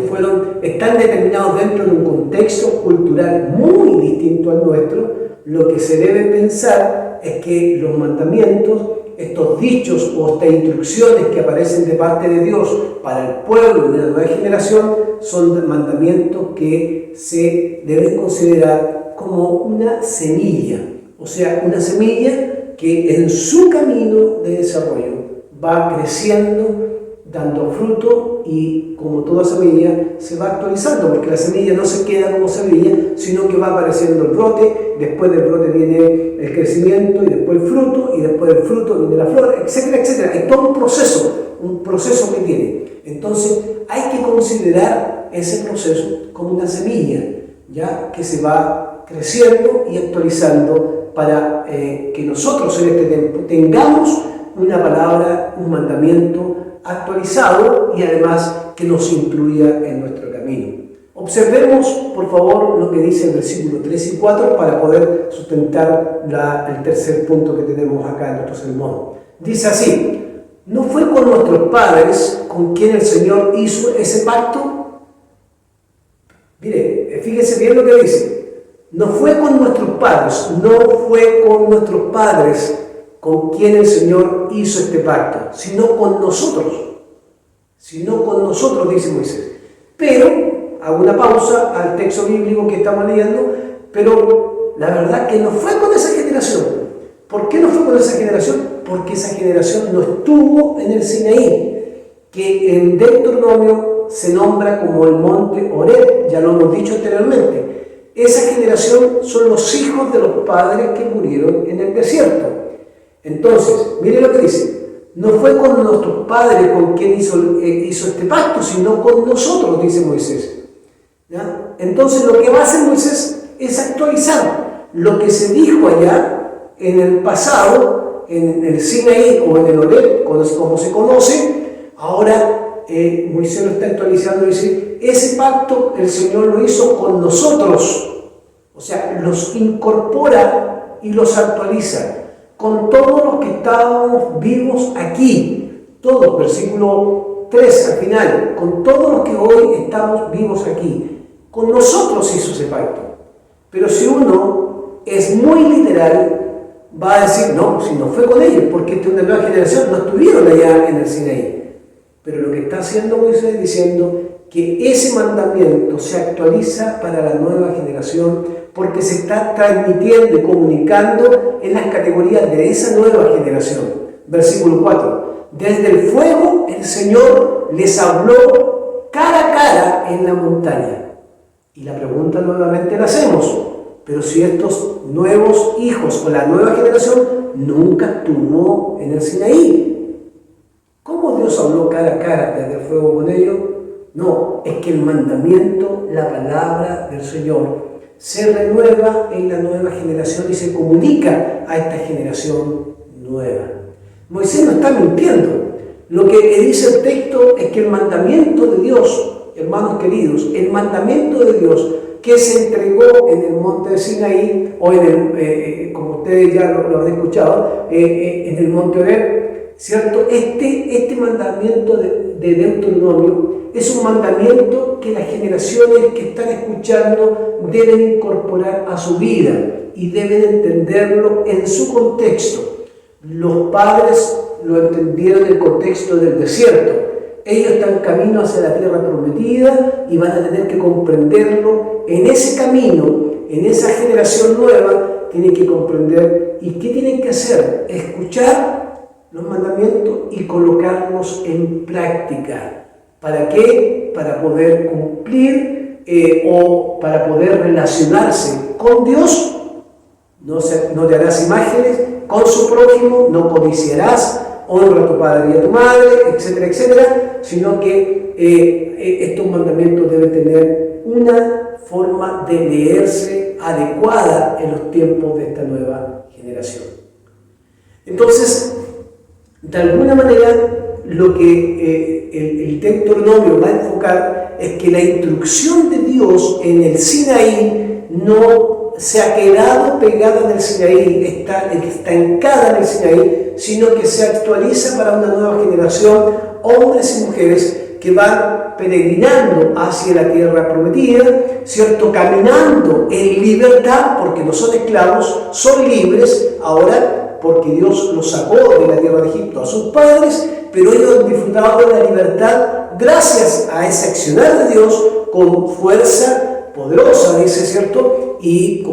están determinados dentro de un contexto cultural muy distinto al nuestro. Lo que se debe pensar es que los mandamientos, estos dichos o estas instrucciones que aparecen de parte de Dios para el pueblo de la nueva generación, son mandamientos que se deben considerar como una semilla, o sea, una semilla que en su camino de desarrollo va creciendo, dando fruto y, como toda semilla, se va actualizando, porque la semilla no se queda como semilla, sino que va apareciendo el brote, después del brote viene el crecimiento y después el fruto, y después del fruto viene la flor, etcétera, etcétera. Es todo un proceso que tiene. Entonces hay que considerar ese proceso como una semilla, ya que se va creciendo y actualizando para que nosotros en este tiempo tengamos una palabra, un mandamiento actualizado y además que nos incluya en nuestro camino. Observemos, por favor, lo que dice el versículo 3 y 4 para poder sustentar el tercer punto que tenemos acá en nuestro sermón. Dice así: ¿no fue con nuestros padres con quien el Señor hizo ese pacto? Mire, fíjese bien lo que dice. No fue con nuestros padres, con quien el Señor hizo este pacto, sino con nosotros, dice Moisés. Pero, hago una pausa al texto bíblico que estamos leyendo, pero la verdad que no fue con esa generación. ¿Por qué no fue con esa generación? Porque esa generación no estuvo en el Sinaí, que en Deuteronomio se nombra como el monte Horeb, ya lo hemos dicho anteriormente. Esa generación son los hijos de los padres que murieron en el desierto. Entonces, mire lo que dice: no fue con nuestros padres con quien hizo este pacto, sino con nosotros, dice Moisés. ¿Ya? Entonces lo que va a hacer Moisés es actualizar lo que se dijo allá en el pasado, en el Sinaí o en el Horeb, como se conoce. Ahora Moisés lo está actualizando y dice: ese pacto el Señor lo hizo con nosotros, o sea, los incorpora y los actualiza con todos los que estábamos vivos aquí, todos, versículo 3 al final, con todos los que hoy estamos vivos aquí, con nosotros hizo ese pacto. Pero si uno es muy literal, va a decir: no, si no fue con ellos, porque esta es una nueva generación, no estuvieron allá en el Sinaí. Pero lo que está haciendo Moisés es diciendo que ese mandamiento se actualiza para la nueva generación, porque se está transmitiendo y comunicando en las categorías de esa nueva generación. Versículo 4: desde el fuego el Señor les habló cara a cara en la montaña. Y la pregunta nuevamente la hacemos: pero si estos nuevos hijos o la nueva generación nunca estuvo en el Sinaí, ¿cómo Dios habló cara a cara desde el fuego con ellos? No, es que el mandamiento, la palabra del Señor, se renueva en la nueva generación y se comunica a esta generación nueva. Moisés no está mintiendo. Lo que dice el texto es que el mandamiento de Dios, hermanos queridos, el mandamiento de Dios que se entregó en el monte de Sinaí, o como ustedes ya lo han escuchado, en el monte Horeb, ¿cierto? Este mandamiento de Deuteronomio es un mandamiento que las generaciones que están escuchando deben incorporar a su vida y deben entenderlo en su contexto. Los padres lo entendieron en el contexto del desierto. Ellos están camino hacia la tierra prometida y van a tener que comprenderlo en ese camino, en esa generación nueva. Tienen que comprender. ¿Y qué tienen que hacer? Escuchar los mandamientos y colocarlos en práctica. ¿Para qué? Para poder cumplir o para poder relacionarse con Dios. No te harás imágenes, con su prójimo, no codiciarás, honra a tu padre y a tu madre, etcétera, etcétera, sino que estos mandamientos deben tener una forma de leerse adecuada en los tiempos de esta nueva generación. Entonces, de alguna manera, lo que el Deuteronomio va a enfocar es que la instrucción de Dios en el Sinaí no se ha quedado pegada en el Sinaí, está estancada en el Sinaí, sino que se actualiza para una nueva generación, hombres y mujeres que van peregrinando hacia la tierra prometida, ¿cierto? Caminando en libertad, porque no son esclavos, son libres ahora, porque Dios los sacó de la tierra de Egipto a sus padres, pero ellos han disfrutado de la libertad gracias a ese accionar de Dios con fuerza poderosa, dice, ¿cierto? Y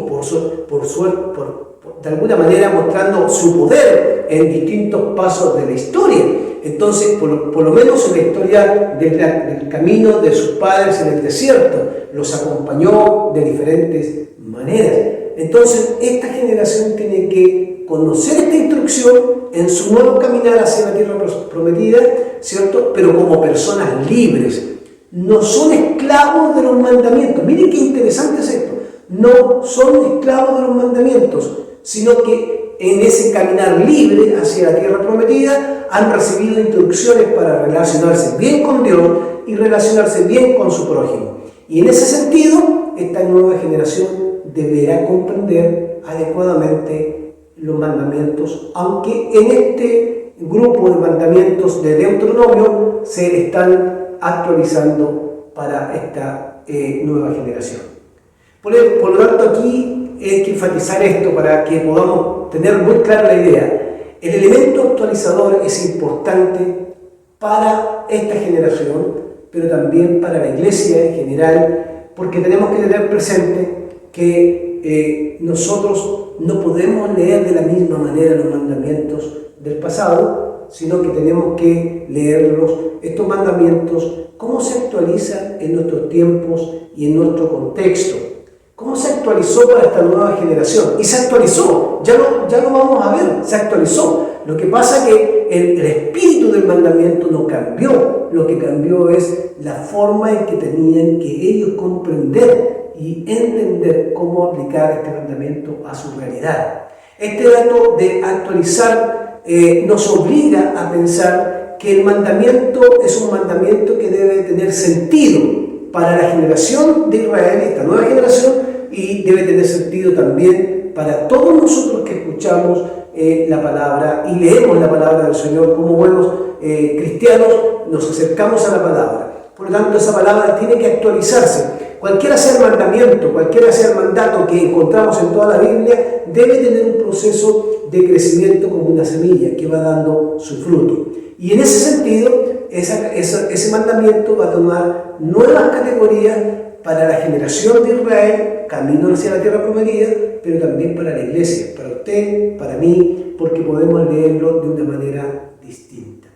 de alguna manera mostrando su poder en distintos pasos de la historia. Entonces, por lo menos en la historia del camino de sus padres en el desierto, los acompañó de diferentes maneras. Entonces, esta generación tiene que conocer esta instrucción en su nuevo caminar hacia la tierra prometida, ¿cierto? Pero como personas libres. No son esclavos de los mandamientos. Miren qué interesante es esto. No son esclavos de los mandamientos, sino que en ese caminar libre hacia la tierra prometida han recibido instrucciones para relacionarse bien con Dios y relacionarse bien con su prójimo. Y en ese sentido, esta nueva generación deberá comprender adecuadamente los mandamientos, aunque en este grupo de mandamientos de Deuteronomio se están actualizando para esta nueva generación. Por lo tanto, aquí hay que enfatizar esto para que podamos tener muy clara la idea. El elemento actualizador es importante para esta generación, pero también para la iglesia en general, porque tenemos que tener presente que nosotros no podemos leer de la misma manera los mandamientos del pasado, sino que tenemos que leerlos, estos mandamientos, cómo se actualizan en nuestros tiempos y en nuestro contexto. ¿Cómo se actualizó para esta nueva generación? Y se actualizó, ya lo vamos a ver, se actualizó. Lo que pasa es que el espíritu del mandamiento no cambió, lo que cambió es la forma en que tenían que ellos comprender y entender cómo aplicar este mandamiento a su realidad. Este dato de actualizar nos obliga a pensar que el mandamiento es un mandamiento que debe tener sentido para la generación de Israel, esta nueva generación, y debe tener sentido también para todos nosotros que escuchamos la palabra y leemos la palabra del Señor. Como buenos cristianos nos acercamos a la palabra. Por lo tanto, esa palabra tiene que actualizarse. Cualquiera sea el mandamiento, cualquiera sea el mandato que encontramos en toda la Biblia, debe tener un proceso de crecimiento como una semilla que va dando su fruto. Y en ese sentido, ese mandamiento va a tomar nuevas categorías para la generación de Israel, camino hacia la tierra prometida, pero también para la iglesia, para usted, para mí, porque podemos leerlo de una manera distinta.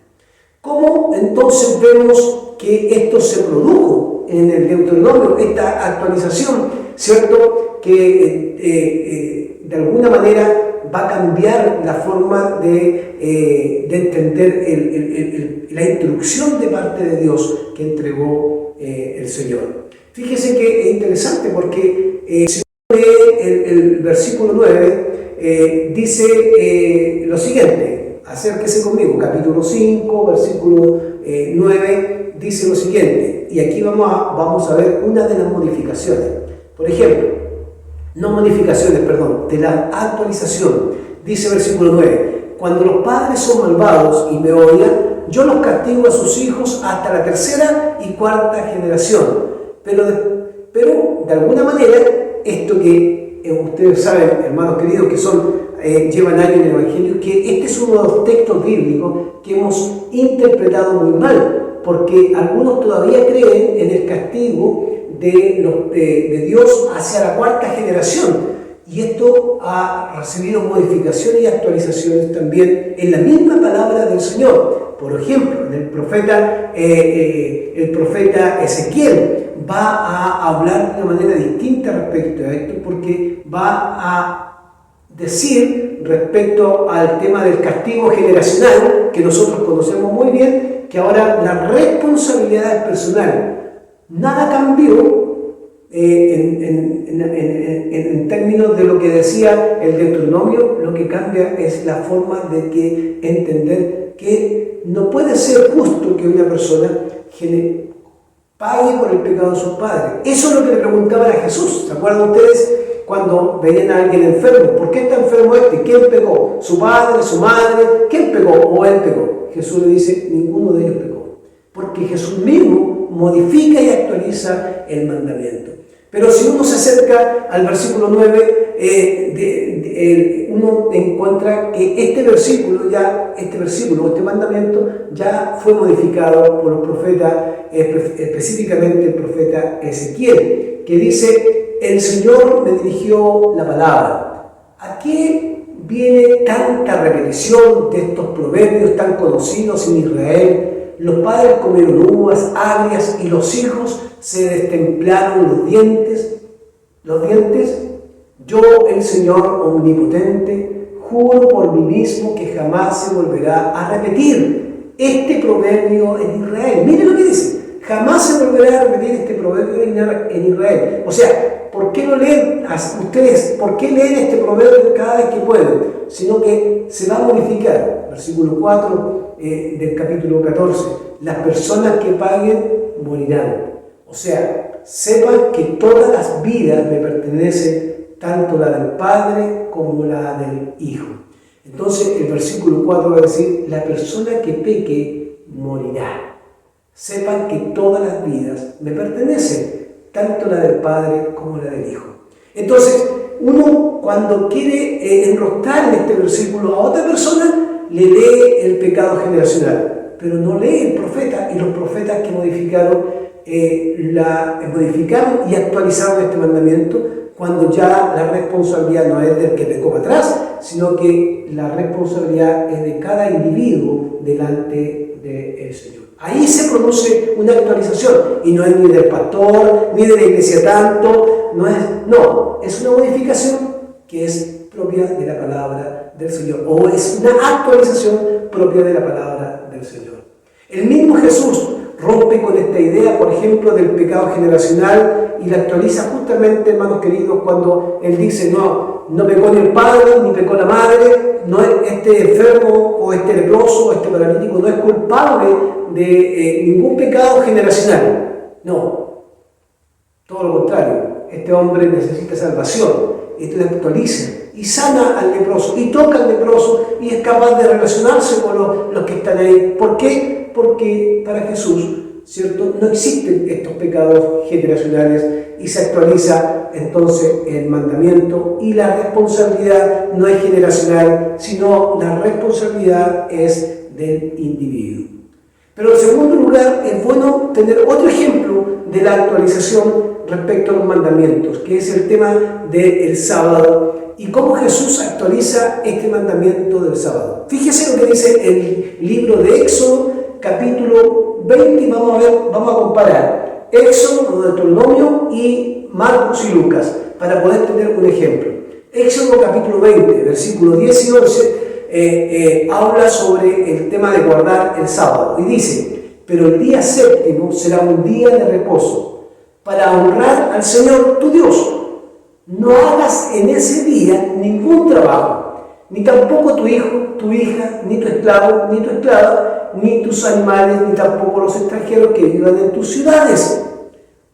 ¿Cómo entonces vemos que esto se produjo en el Deuteronomio, esta actualización, ¿cierto? Que de alguna manera va a cambiar la forma de entender la instrucción de parte de Dios que entregó el Señor. Fíjese que es interesante porque si uno lee el versículo 9, dice lo siguiente, acérquese conmigo, capítulo 5, versículo 9, dice lo siguiente, y aquí vamos a ver una de las modificaciones. Por ejemplo, de la actualización. Dice versículo 9, cuando los padres son malvados y me odian, yo los castigo a sus hijos hasta la tercera y cuarta generación. Pero de alguna manera, esto que ustedes saben, hermanos queridos, que llevan años en el Evangelio, que este es uno de los textos bíblicos que hemos interpretado muy mal, porque algunos todavía creen en el castigo de Dios hacia la cuarta generación. Y esto ha recibido modificaciones y actualizaciones también en la misma palabra del Señor. Por ejemplo, el profeta Ezequiel va a hablar de una manera distinta respecto a esto, porque va a decir respecto al tema del castigo generacional, que nosotros conocemos muy bien, que ahora la responsabilidad es personal. Nada cambió en términos de lo que decía el Deuteronomio. Lo que cambia es la forma de entender que no puede ser justo que una persona pague por el pecado de sus padres. Eso es lo que le preguntaban a Jesús. ¿Se acuerdan ustedes cuando veían a alguien enfermo? ¿Por qué está enfermo este? ¿Quién pecó? ¿Su padre? ¿Su madre? ¿Quién pecó? ¿O él pecó? Jesús le dice, ninguno de ellos pecó. Porque Jesús mismo modifica y actualiza el mandamiento. Pero si uno se acerca al versículo 9, uno encuentra que este mandamiento ya fue modificado por los profetas, específicamente el profeta Ezequiel, que dice, el Señor me dirigió la palabra. ¿A qué viene tanta repetición de estos proverbios tan conocidos en Israel? Los padres comieron uvas agrias y los hijos se destemplaron los dientes. Yo, el Señor omnipotente, juro por mí mismo que jamás se volverá a repetir este proverbio en Israel. Miren lo que dice, jamás se volverá a repetir este proverbio en Israel. O sea, ¿por qué lo leen ustedes? ¿Por qué leen este proverbio cada vez que pueden? Sino que se va a modificar. Versículo 4 del capítulo 14. Las personas que paguen morirán. O sea, sepan que todas las vidas me pertenecen, tanto la del Padre como la del Hijo. Entonces el versículo 4 va a decir, la persona que peque morirá. Sepan que todas las vidas me pertenecen, tanto la del Padre como la del Hijo. Entonces, uno cuando quiere enroscar en este versículo a otra persona, le lee el pecado generacional, pero no lee el profeta y los profetas que modificaron y actualizaron este mandamiento, cuando ya la responsabilidad no es del que pecó para atrás, sino que la responsabilidad es de cada individuo delante del Señor. Ahí se produce una actualización, y no es ni del pastor, ni de la iglesia tanto, es una modificación que es propia de la palabra del Señor, o es una actualización propia de la palabra del Señor. El mismo Jesús rompe con esta idea, por ejemplo, del pecado generacional y la actualiza justamente, hermanos queridos, cuando Él dice, no pecó ni el padre, ni pecó la madre, este enfermo o este leproso o este paralítico no es culpable de ningún pecado generacional. No, todo lo contrario, este hombre necesita salvación. Esto le actualiza y sana al leproso y toca al leproso y es capaz de relacionarse con los que están ahí. ¿Por qué? Porque para Jesús, ¿cierto?, no existen estos pecados generacionales y se actualiza entonces el mandamiento, y la responsabilidad no es generacional, sino la responsabilidad es del individuo. Pero en segundo lugar, es bueno tener otro ejemplo de la actualización respecto a los mandamientos, que es el tema del sábado y cómo Jesús actualiza este mandamiento del sábado. Fíjese lo que dice el libro de Éxodo, capítulo 20, y vamos a comparar Éxodo, Deuteronomio y Marcos y Lucas, para poder tener un ejemplo. Éxodo capítulo 20, versículos 10 y 11, habla sobre el tema de guardar el sábado, y dice, pero el día séptimo será un día de reposo, para honrar al Señor tu Dios. No hagas en ese día ningún trabajo, ni tampoco tu hijo, tu hija, ni tu esclavo, ni tu esclava, ni tus animales, ni tampoco los extranjeros que vivan en tus ciudades.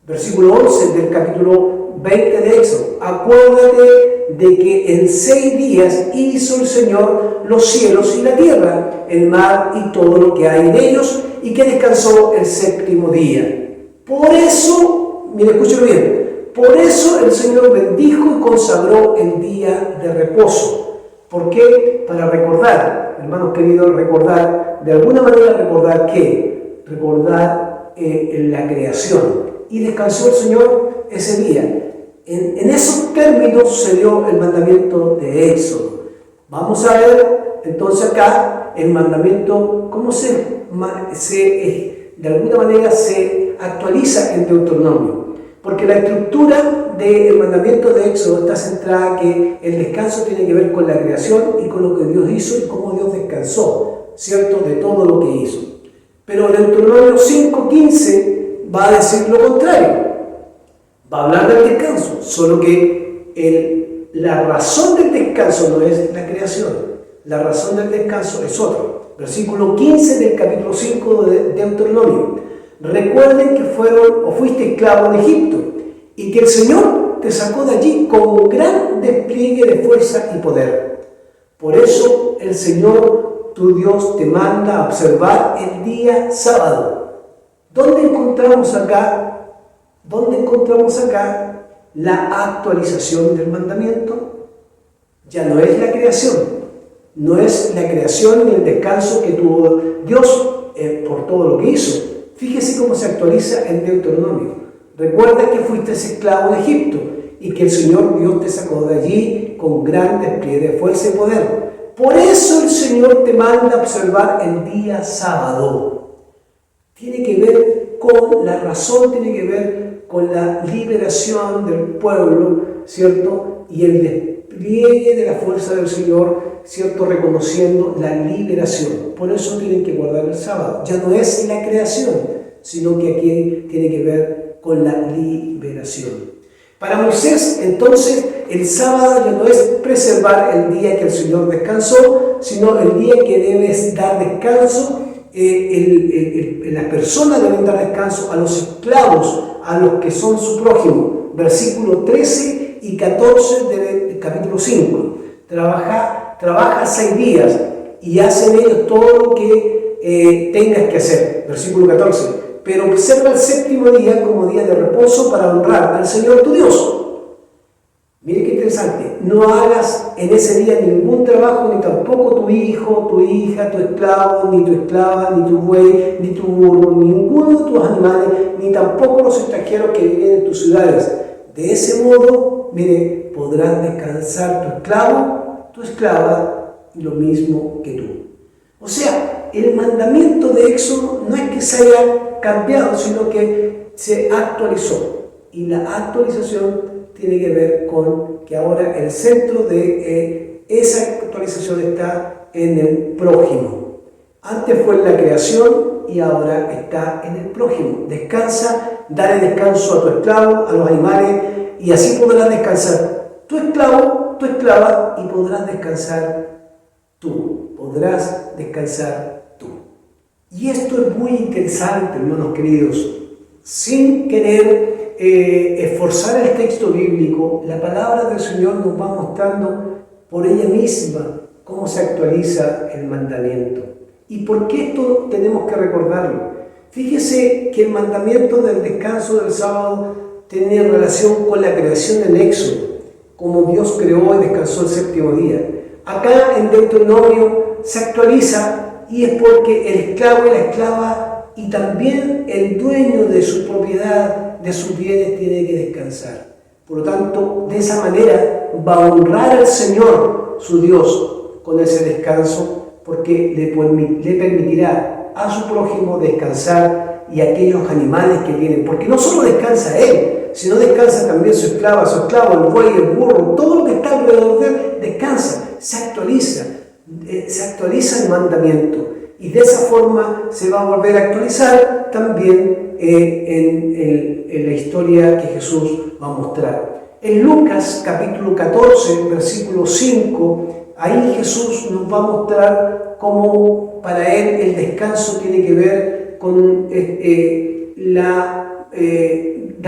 Versículo 11 del capítulo 20 de Éxodo. Acuérdate de que en 6 días hizo el Señor los cielos y la tierra, el mar y todo lo que hay en ellos, y que descansó el séptimo día. Por eso, mire, escúchelo bien, por eso el Señor bendijo y consagró el día de reposo. ¿Por qué? Para recordar, hermanos queridos, de alguna manera recordar la creación. Y descansó el Señor ese día. En esos términos se dio el mandamiento de Éxodo. Vamos a ver entonces acá el mandamiento, cómo de alguna manera se actualiza en Deuteronomio. Porque la estructura del mandamiento de Éxodo está centrada en que el descanso tiene que ver con la creación y con lo que Dios hizo y cómo Dios descansó, ¿cierto?, de todo lo que hizo. Pero Deuteronomio 5:15 va a decir lo contrario. Va a hablar del descanso, solo que la razón del descanso no es la creación, la razón del descanso es otra. versículo 15 del capítulo 5 de Deuteronomio. Recuerden que fuiste esclavo en Egipto y que el Señor te sacó de allí con gran despliegue de fuerza y poder. Por eso el Señor, tu Dios, te manda a observar el día sábado. ¿Dónde encontramos acá la actualización del mandamiento? Ya no es la creación, no es la creación ni el descanso que tuvo Dios por todo lo que hizo. Fíjese cómo se actualiza en Deuteronomio. Recuerda que fuiste esclavo en Egipto y que el Señor Dios te sacó de allí con gran despliegue de fuerza y poder. Por eso el Señor te manda a observar el día sábado. Tiene que ver con la razón, tiene que ver con la liberación del pueblo, ¿cierto? Y el despliegue de la fuerza del Señor, ¿cierto? Reconociendo la liberación. Por eso tienen que guardar el sábado. Ya no es la creación, sino que aquí tiene que ver con la liberación. Para Moisés, entonces, el sábado ya no es preservar el día que el Señor descansó, sino el día que debes dar descanso. Las personas deben dar descanso a los esclavos, a los que son su prójimo. Versículo 13 y 14 del capítulo 5. Trabaja 6 días y hacen ellos todo lo que tengas que hacer. Versículo 14. Pero observa el séptimo día como día de reposo para honrar al Señor tu Dios. Mire qué interesante. No hagas en ese día ningún trabajo, ni tampoco tu hijo, tu hija, tu esclavo, ni tu esclava, ni tu buey, ni tu burro, ninguno de tus animales, ni tampoco los extranjeros que viven en tus ciudades. De ese modo, mire, podrán descansar tu esclavo, tu esclava, y lo mismo que tú. O sea, el mandamiento de Éxodo no es que se haya cambiado, sino que se actualizó. Y la actualización tiene que ver con que ahora el centro de esa actualización está en el prójimo. Antes fue en la creación y ahora está en el prójimo. Descansa, dale descanso a tu esclavo, a los animales, y así podrás descansar tu esclavo, tu esclava, y podrás descansar tú. Podrás descansar tú. Y esto es muy interesante, hermanos queridos. Sin querer esforzar el texto bíblico, la palabra del Señor nos va mostrando por ella misma cómo se actualiza el mandamiento. ¿Y por qué esto tenemos que recordarlo? Fíjese que el mandamiento del descanso del sábado tiene relación con la creación en Éxodo, como Dios creó y descansó el séptimo día. Acá en Deuteronomio se actualiza y es porque el esclavo y la esclava y también el dueño de su propiedad, de sus bienes, tiene que descansar. Por lo tanto, de esa manera va a honrar al Señor, su Dios, con ese descanso, porque le permitirá a su prójimo descansar y a aquellos animales que vienen. Porque no solo descansa él, sino descansa también su esclava, su esclavo, el buey, el burro, todo lo que está alrededor de él descansa, se actualiza el mandamiento. Y de esa forma se va a volver a actualizar también en la historia que Jesús va a mostrar. En Lucas capítulo 14, versículo 5, ahí Jesús nos va a mostrar cómo para él el descanso tiene que ver con de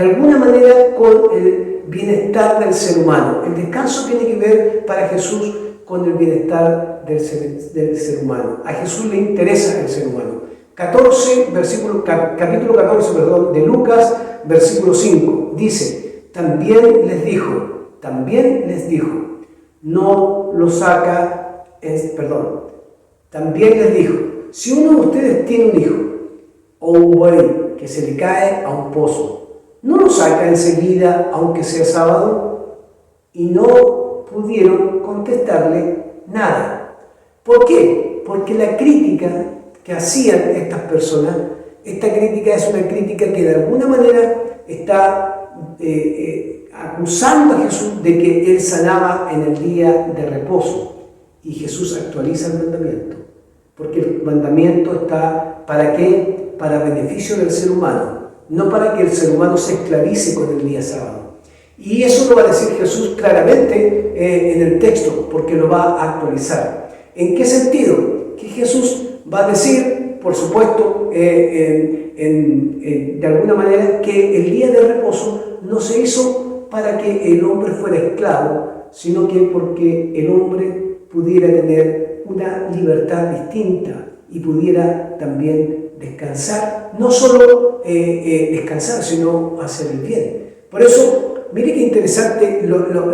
alguna manera con el bienestar del ser humano. El descanso tiene que ver para Jesús con el bienestar del ser humano. A Jesús le interesa el ser humano. Capítulo 14, de Lucas, versículo 5, dice, también les dijo, también les dijo, si uno de ustedes tiene un hijo o un buey que se le cae a un pozo, ¿no lo saca enseguida aunque sea sábado? Y no pudieron contestarle nada. ¿Por qué? Porque la crítica que hacían estas personas, esta crítica es una crítica que de alguna manera está acusando a Jesús de que él sanaba en el día de reposo. Y Jesús actualiza el mandamiento, porque el mandamiento está ¿para qué? Para beneficio del ser humano, no para que el ser humano se esclavice con el día sábado. Y eso lo va a decir Jesús claramente en el texto, porque lo va a actualizar. ¿En qué sentido? Que Jesús va a decir, por supuesto, de alguna manera, que el día de reposo no se hizo para que el hombre fuera esclavo, sino que porque el hombre pudiera tener una libertad distinta y pudiera también descansar, no solo descansar, sino hacer el bien. Por eso, mire qué interesante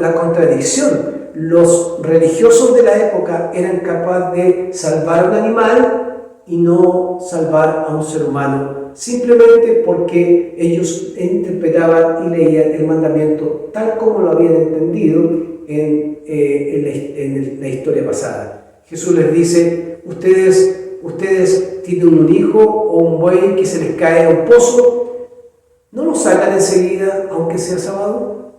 la contradicción. Los religiosos de la época eran capaces de salvar a un animal y no salvar a un ser humano, simplemente porque ellos interpretaban y leían el mandamiento tal como lo habían entendido en la historia pasada. Jesús les dice, ustedes tienen un hijo o un buey que se les cae a un pozo, ¿no lo sacan enseguida aunque sea sábado?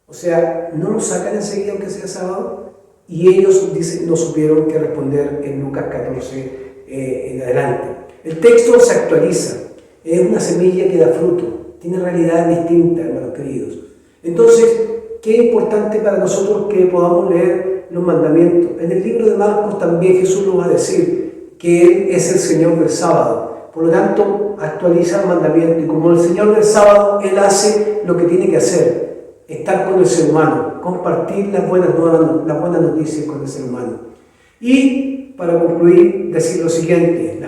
O sea, ¿no lo sacan enseguida aunque sea sábado? Y ellos, dicen, no supieron qué responder en Lucas 14 en adelante. El texto se actualiza, es una semilla que da fruto, tiene realidad distinta, hermanos queridos. Entonces, qué importante para nosotros que podamos leer los mandamientos. En el libro de Marcos también Jesús nos va a decir que Él es el Señor del sábado. Por lo tanto, actualiza el mandamiento y como el Señor del sábado, Él hace lo que tiene que hacer. Estar con el ser humano, compartir las buenas noticias con el ser humano. Y para concluir, decir lo siguiente,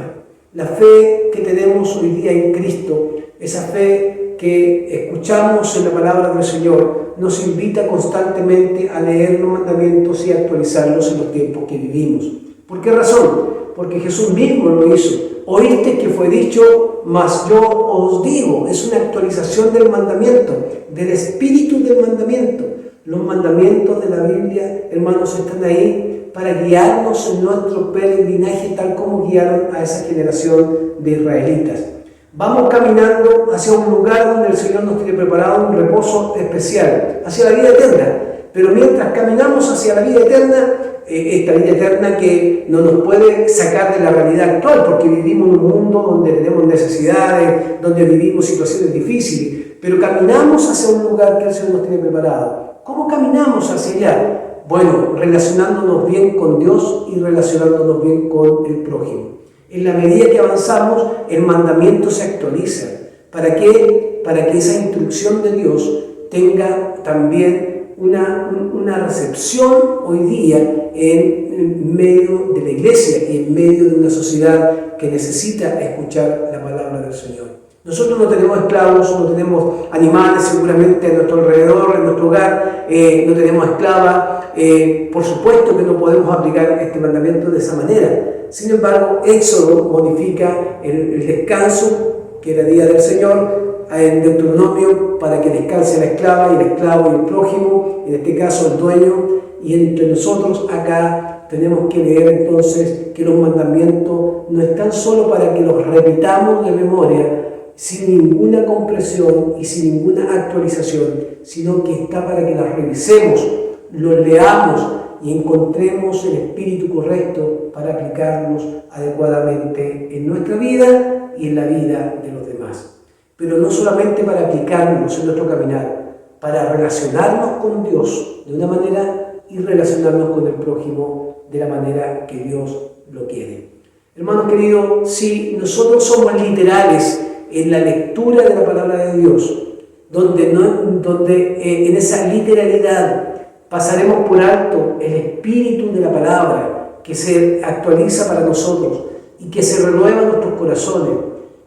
la fe que tenemos hoy día en Cristo, esa fe que escuchamos en la palabra del Señor, nos invita constantemente a leer los mandamientos y actualizarlos en los tiempos que vivimos. ¿Por qué razón? Porque Jesús mismo lo hizo. Oíste que fue dicho, mas yo os digo. Es una actualización del mandamiento, del espíritu del mandamiento. Los mandamientos de la Biblia, hermanos, están ahí para guiarnos en nuestro peregrinaje, tal como guiaron a esa generación de israelitas. Vamos caminando hacia un lugar donde el Señor nos tiene preparado un reposo especial, hacia la vida eterna. Pero mientras caminamos hacia la vida eterna, esta vida eterna que no nos puede sacar de la realidad actual, porque vivimos en un mundo donde tenemos necesidades, donde vivimos situaciones difíciles, pero caminamos hacia un lugar que el Señor nos tiene preparado. ¿Cómo caminamos hacia allá? Bueno, relacionándonos bien con Dios y relacionándonos bien con el prójimo. En la medida que avanzamos, el mandamiento se actualiza. ¿Para qué? Para que esa instrucción de Dios tenga también una recepción hoy día en medio de la iglesia y en medio de una sociedad que necesita escuchar la palabra del Señor. Nosotros no tenemos esclavos, no tenemos animales seguramente a nuestro alrededor, en nuestro hogar, no tenemos esclavas. Por supuesto que no podemos aplicar este mandamiento de esa manera. Sin embargo, Éxodo modifica el descanso, que era día del Señor, en Deuteronomio, para que descanse la esclava y el esclavo y el prójimo, en este caso el dueño, y entre nosotros acá tenemos que leer entonces que los mandamientos no están solo para que los repitamos de memoria, sin ninguna comprensión y sin ninguna actualización, sino que está para que los revisemos, los leamos y encontremos el espíritu correcto para aplicarlos adecuadamente en nuestra vida y en la vida de los demás. Pero no solamente para aplicarnos en nuestro caminar, para relacionarnos con Dios de una manera y relacionarnos con el prójimo de la manera que Dios lo quiere. Hermanos queridos, si nosotros somos literales en la lectura de la palabra de Dios, donde en esa literalidad pasaremos por alto el espíritu de la palabra que se actualiza para nosotros y que se renueva en nuestros corazones,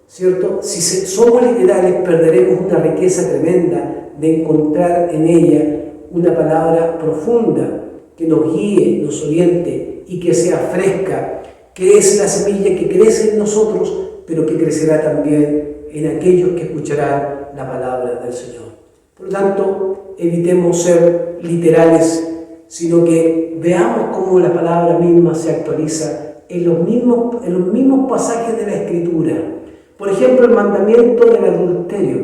¿cierto? Si somos literales, perderemos una riqueza tremenda de encontrar en ella una palabra profunda que nos guíe, nos oriente y que sea fresca, que es la semilla que crece en nosotros, pero que crecerá también en aquellos que escucharán la palabra del Señor. Por lo tanto, evitemos ser literales, sino que veamos cómo la palabra misma se actualiza en los mismos pasajes de la Escritura. Por ejemplo, el mandamiento del adulterio.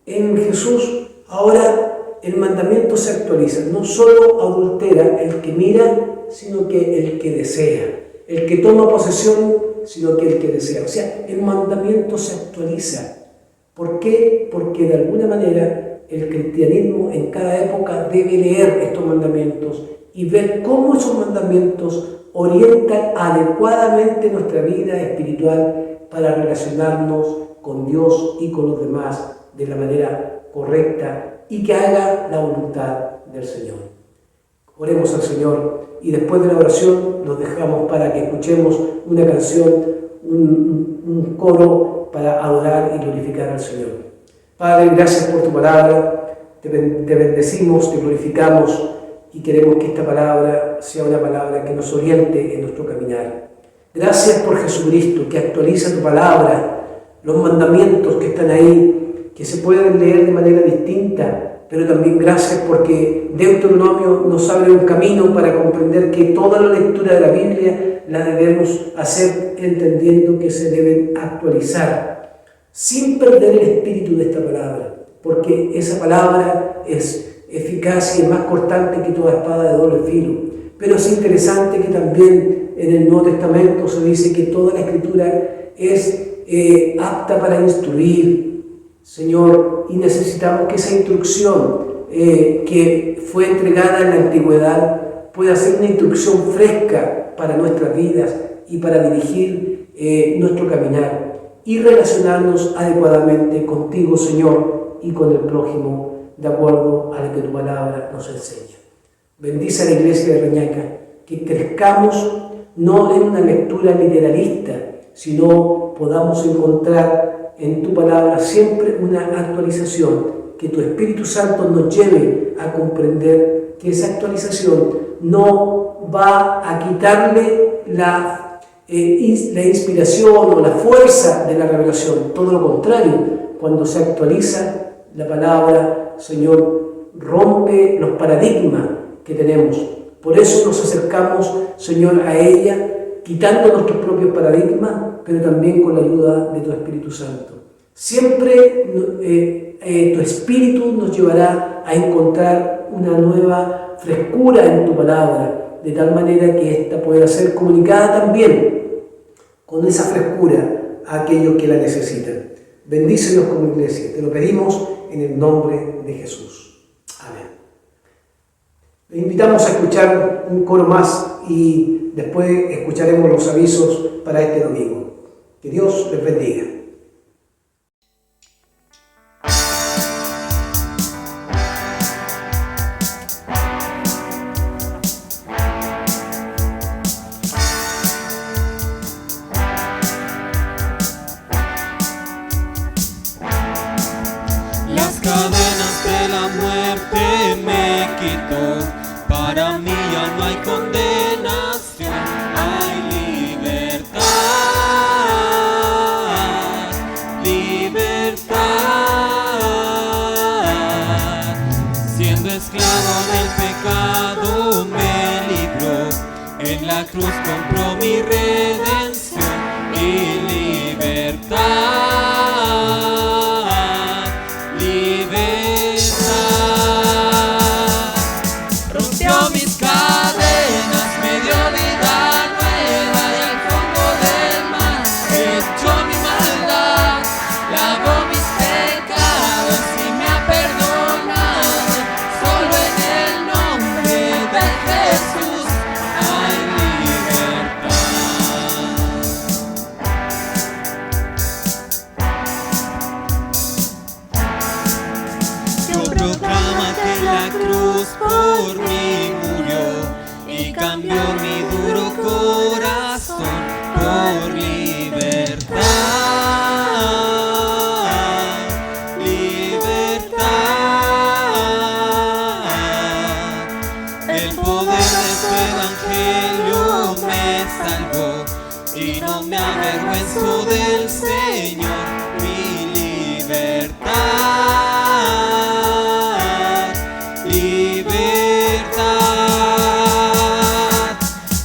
En Jesús, ahora el mandamiento se actualiza. No solo adultera el que mira, sino que el que desea. El que toma posesión, sino que el que desea. O sea, el mandamiento se actualiza. ¿Por qué? Porque de alguna manera el cristianismo en cada época debe leer estos mandamientos y ver cómo esos mandamientos orientan adecuadamente nuestra vida espiritual para relacionarnos con Dios y con los demás de la manera correcta y que haga la voluntad del Señor. Oremos al Señor y después de la oración nos dejamos para que escuchemos una canción, un coro para adorar y glorificar al Señor. Padre, gracias por tu palabra, te bendecimos, te glorificamos y queremos que esta palabra sea una palabra que nos oriente en nuestro caminar. Gracias por Jesucristo, que actualiza tu palabra, los mandamientos que están ahí, que se pueden leer de manera distinta, pero también gracias porque Deuteronomio nos abre un camino para comprender que toda la lectura de la Biblia la debemos hacer entendiendo que se deben actualizar, sin perder el espíritu de esta palabra, porque esa palabra es eficaz y es más cortante que toda espada de doble filo. Pero es interesante que también en el Nuevo Testamento se dice que toda la Escritura es apta para instruir, Señor, y necesitamos que esa instrucción que fue entregada en la antigüedad pueda ser una instrucción fresca para nuestras vidas y para dirigir nuestro caminar y relacionarnos adecuadamente contigo, Señor, y con el prójimo, de acuerdo a lo que tu palabra nos enseña. Bendice a la iglesia de Reñaca, que crezcamos no en una lectura literalista, sino podamos encontrar en tu palabra siempre una actualización, que tu Espíritu Santo nos lleve a comprender que esa actualización no va a quitarle la inspiración o la fuerza de la revelación. Todo lo contrario, cuando se actualiza la palabra, Señor, rompe los paradigmas que tenemos. Por eso nos acercamos, Señor, a ella, quitando nuestros propios paradigmas, pero también con la ayuda de tu Espíritu Santo. Siempre tu Espíritu nos llevará a encontrar una nueva frescura en tu palabra, de tal manera que ésta pueda ser comunicada también con esa frescura a aquellos que la necesitan. Bendícenos como iglesia, te lo pedimos en el nombre de Jesús. Amén. Les invitamos a escuchar un coro más y después escucharemos los avisos para este domingo. Que Dios les bendiga. Las cadenas de la muerte me quitó, para mí ya no hay condenación, hay libertad, libertad. Siendo esclavo del pecado me libró, en la cruz compró mi redención y libertad. Proclama que la cruz por mí murió y cambió mi duro corazón por libertad, libertad. El poder de este evangelio me salvó y no me avergüenzo del Señor, mi libertad.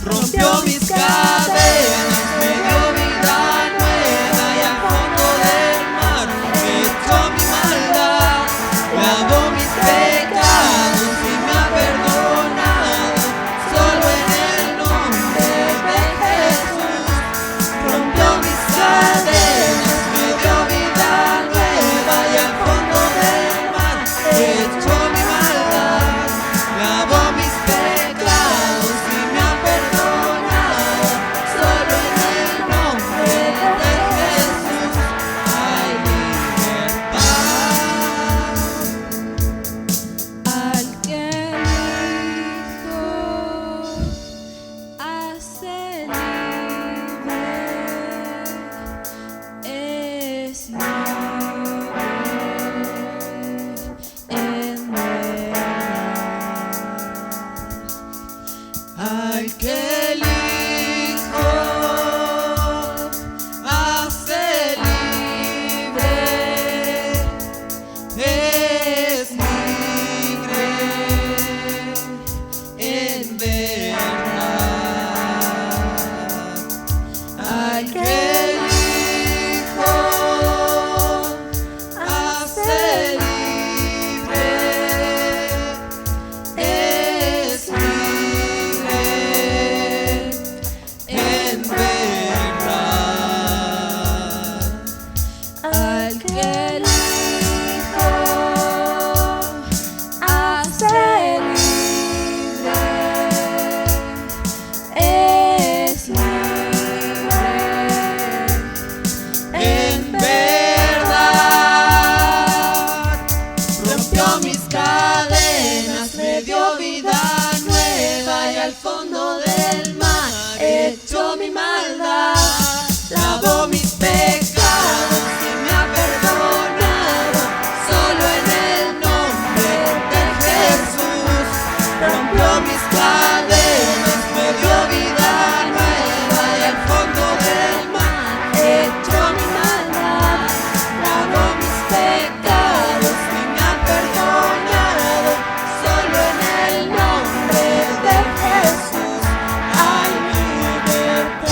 Rompió mis cadenas, mi maldad, lavó mis pecados y me ha perdonado. Solo en el nombre de Jesús rompió mis cadenas, me dio vida nueva y al fondo del mar echó mi maldad, lavó mis pecados y me ha perdonado. Solo en el nombre de Jesús hay libertad.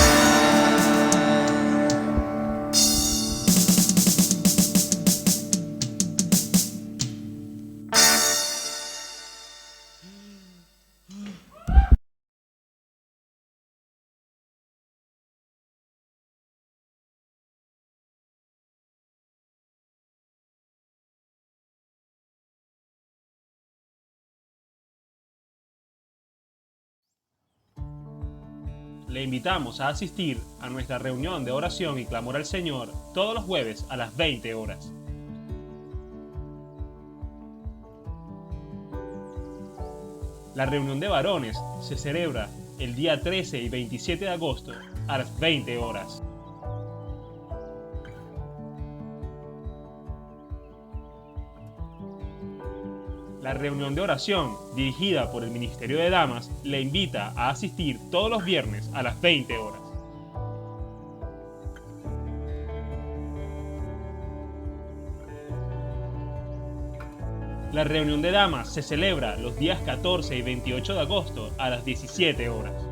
Le invitamos a asistir a nuestra reunión de oración y clamor al Señor todos los jueves a las 20 horas. La reunión de varones se celebra el día 13 y 27 de agosto a las 20 horas. La reunión de oración, dirigida por el Ministerio de Damas, le invita a asistir todos los viernes a las 20 horas. La reunión de damas se celebra los días 14 y 28 de agosto a las 17 horas.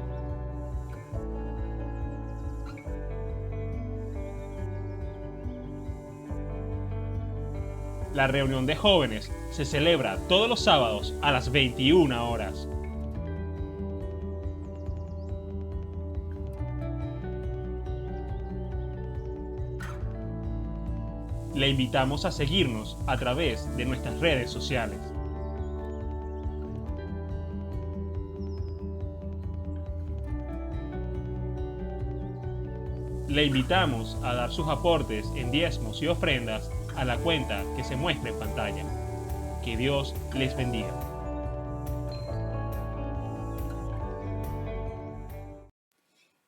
La reunión de jóvenes se celebra todos los sábados a las 21 horas. Le invitamos a seguirnos a través de nuestras redes sociales. Le invitamos a dar sus aportes en diezmos y ofrendas a la cuenta que se muestra en pantalla. Que Dios les bendiga.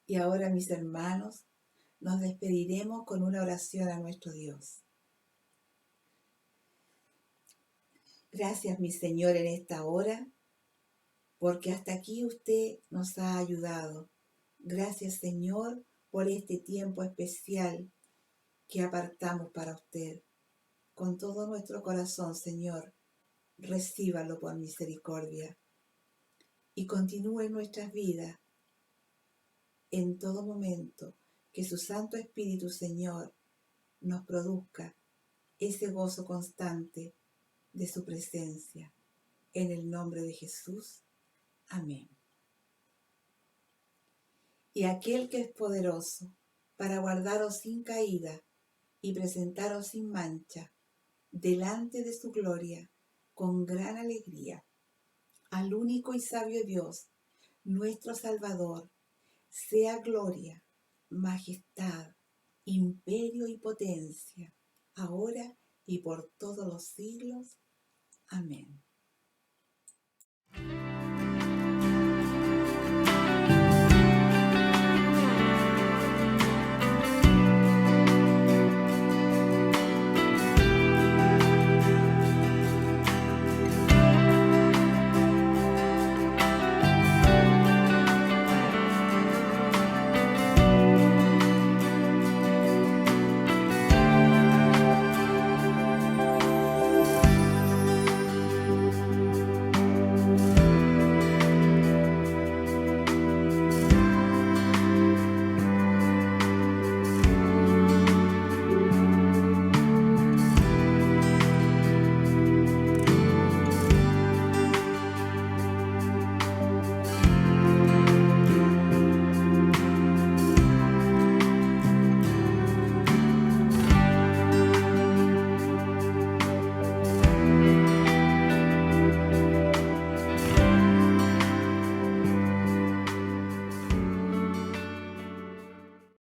Y ahora, mis hermanos, nos despediremos con una oración a nuestro Dios. Gracias, mi Señor, en esta hora, porque hasta aquí usted nos ha ayudado. Gracias, Señor, por este tiempo especial que apartamos para usted. Con todo nuestro corazón, Señor, recíbalo por misericordia y continúe en nuestras vidas en todo momento, que su Santo Espíritu, Señor, nos produzca ese gozo constante de su presencia. En el nombre de Jesús. Amén. Y aquel que es poderoso para guardaros sin caída y presentaros sin mancha delante de su gloria con gran alegría, al único y sabio Dios, nuestro Salvador, sea gloria, majestad, imperio y potencia, ahora y por todos los siglos. Amén.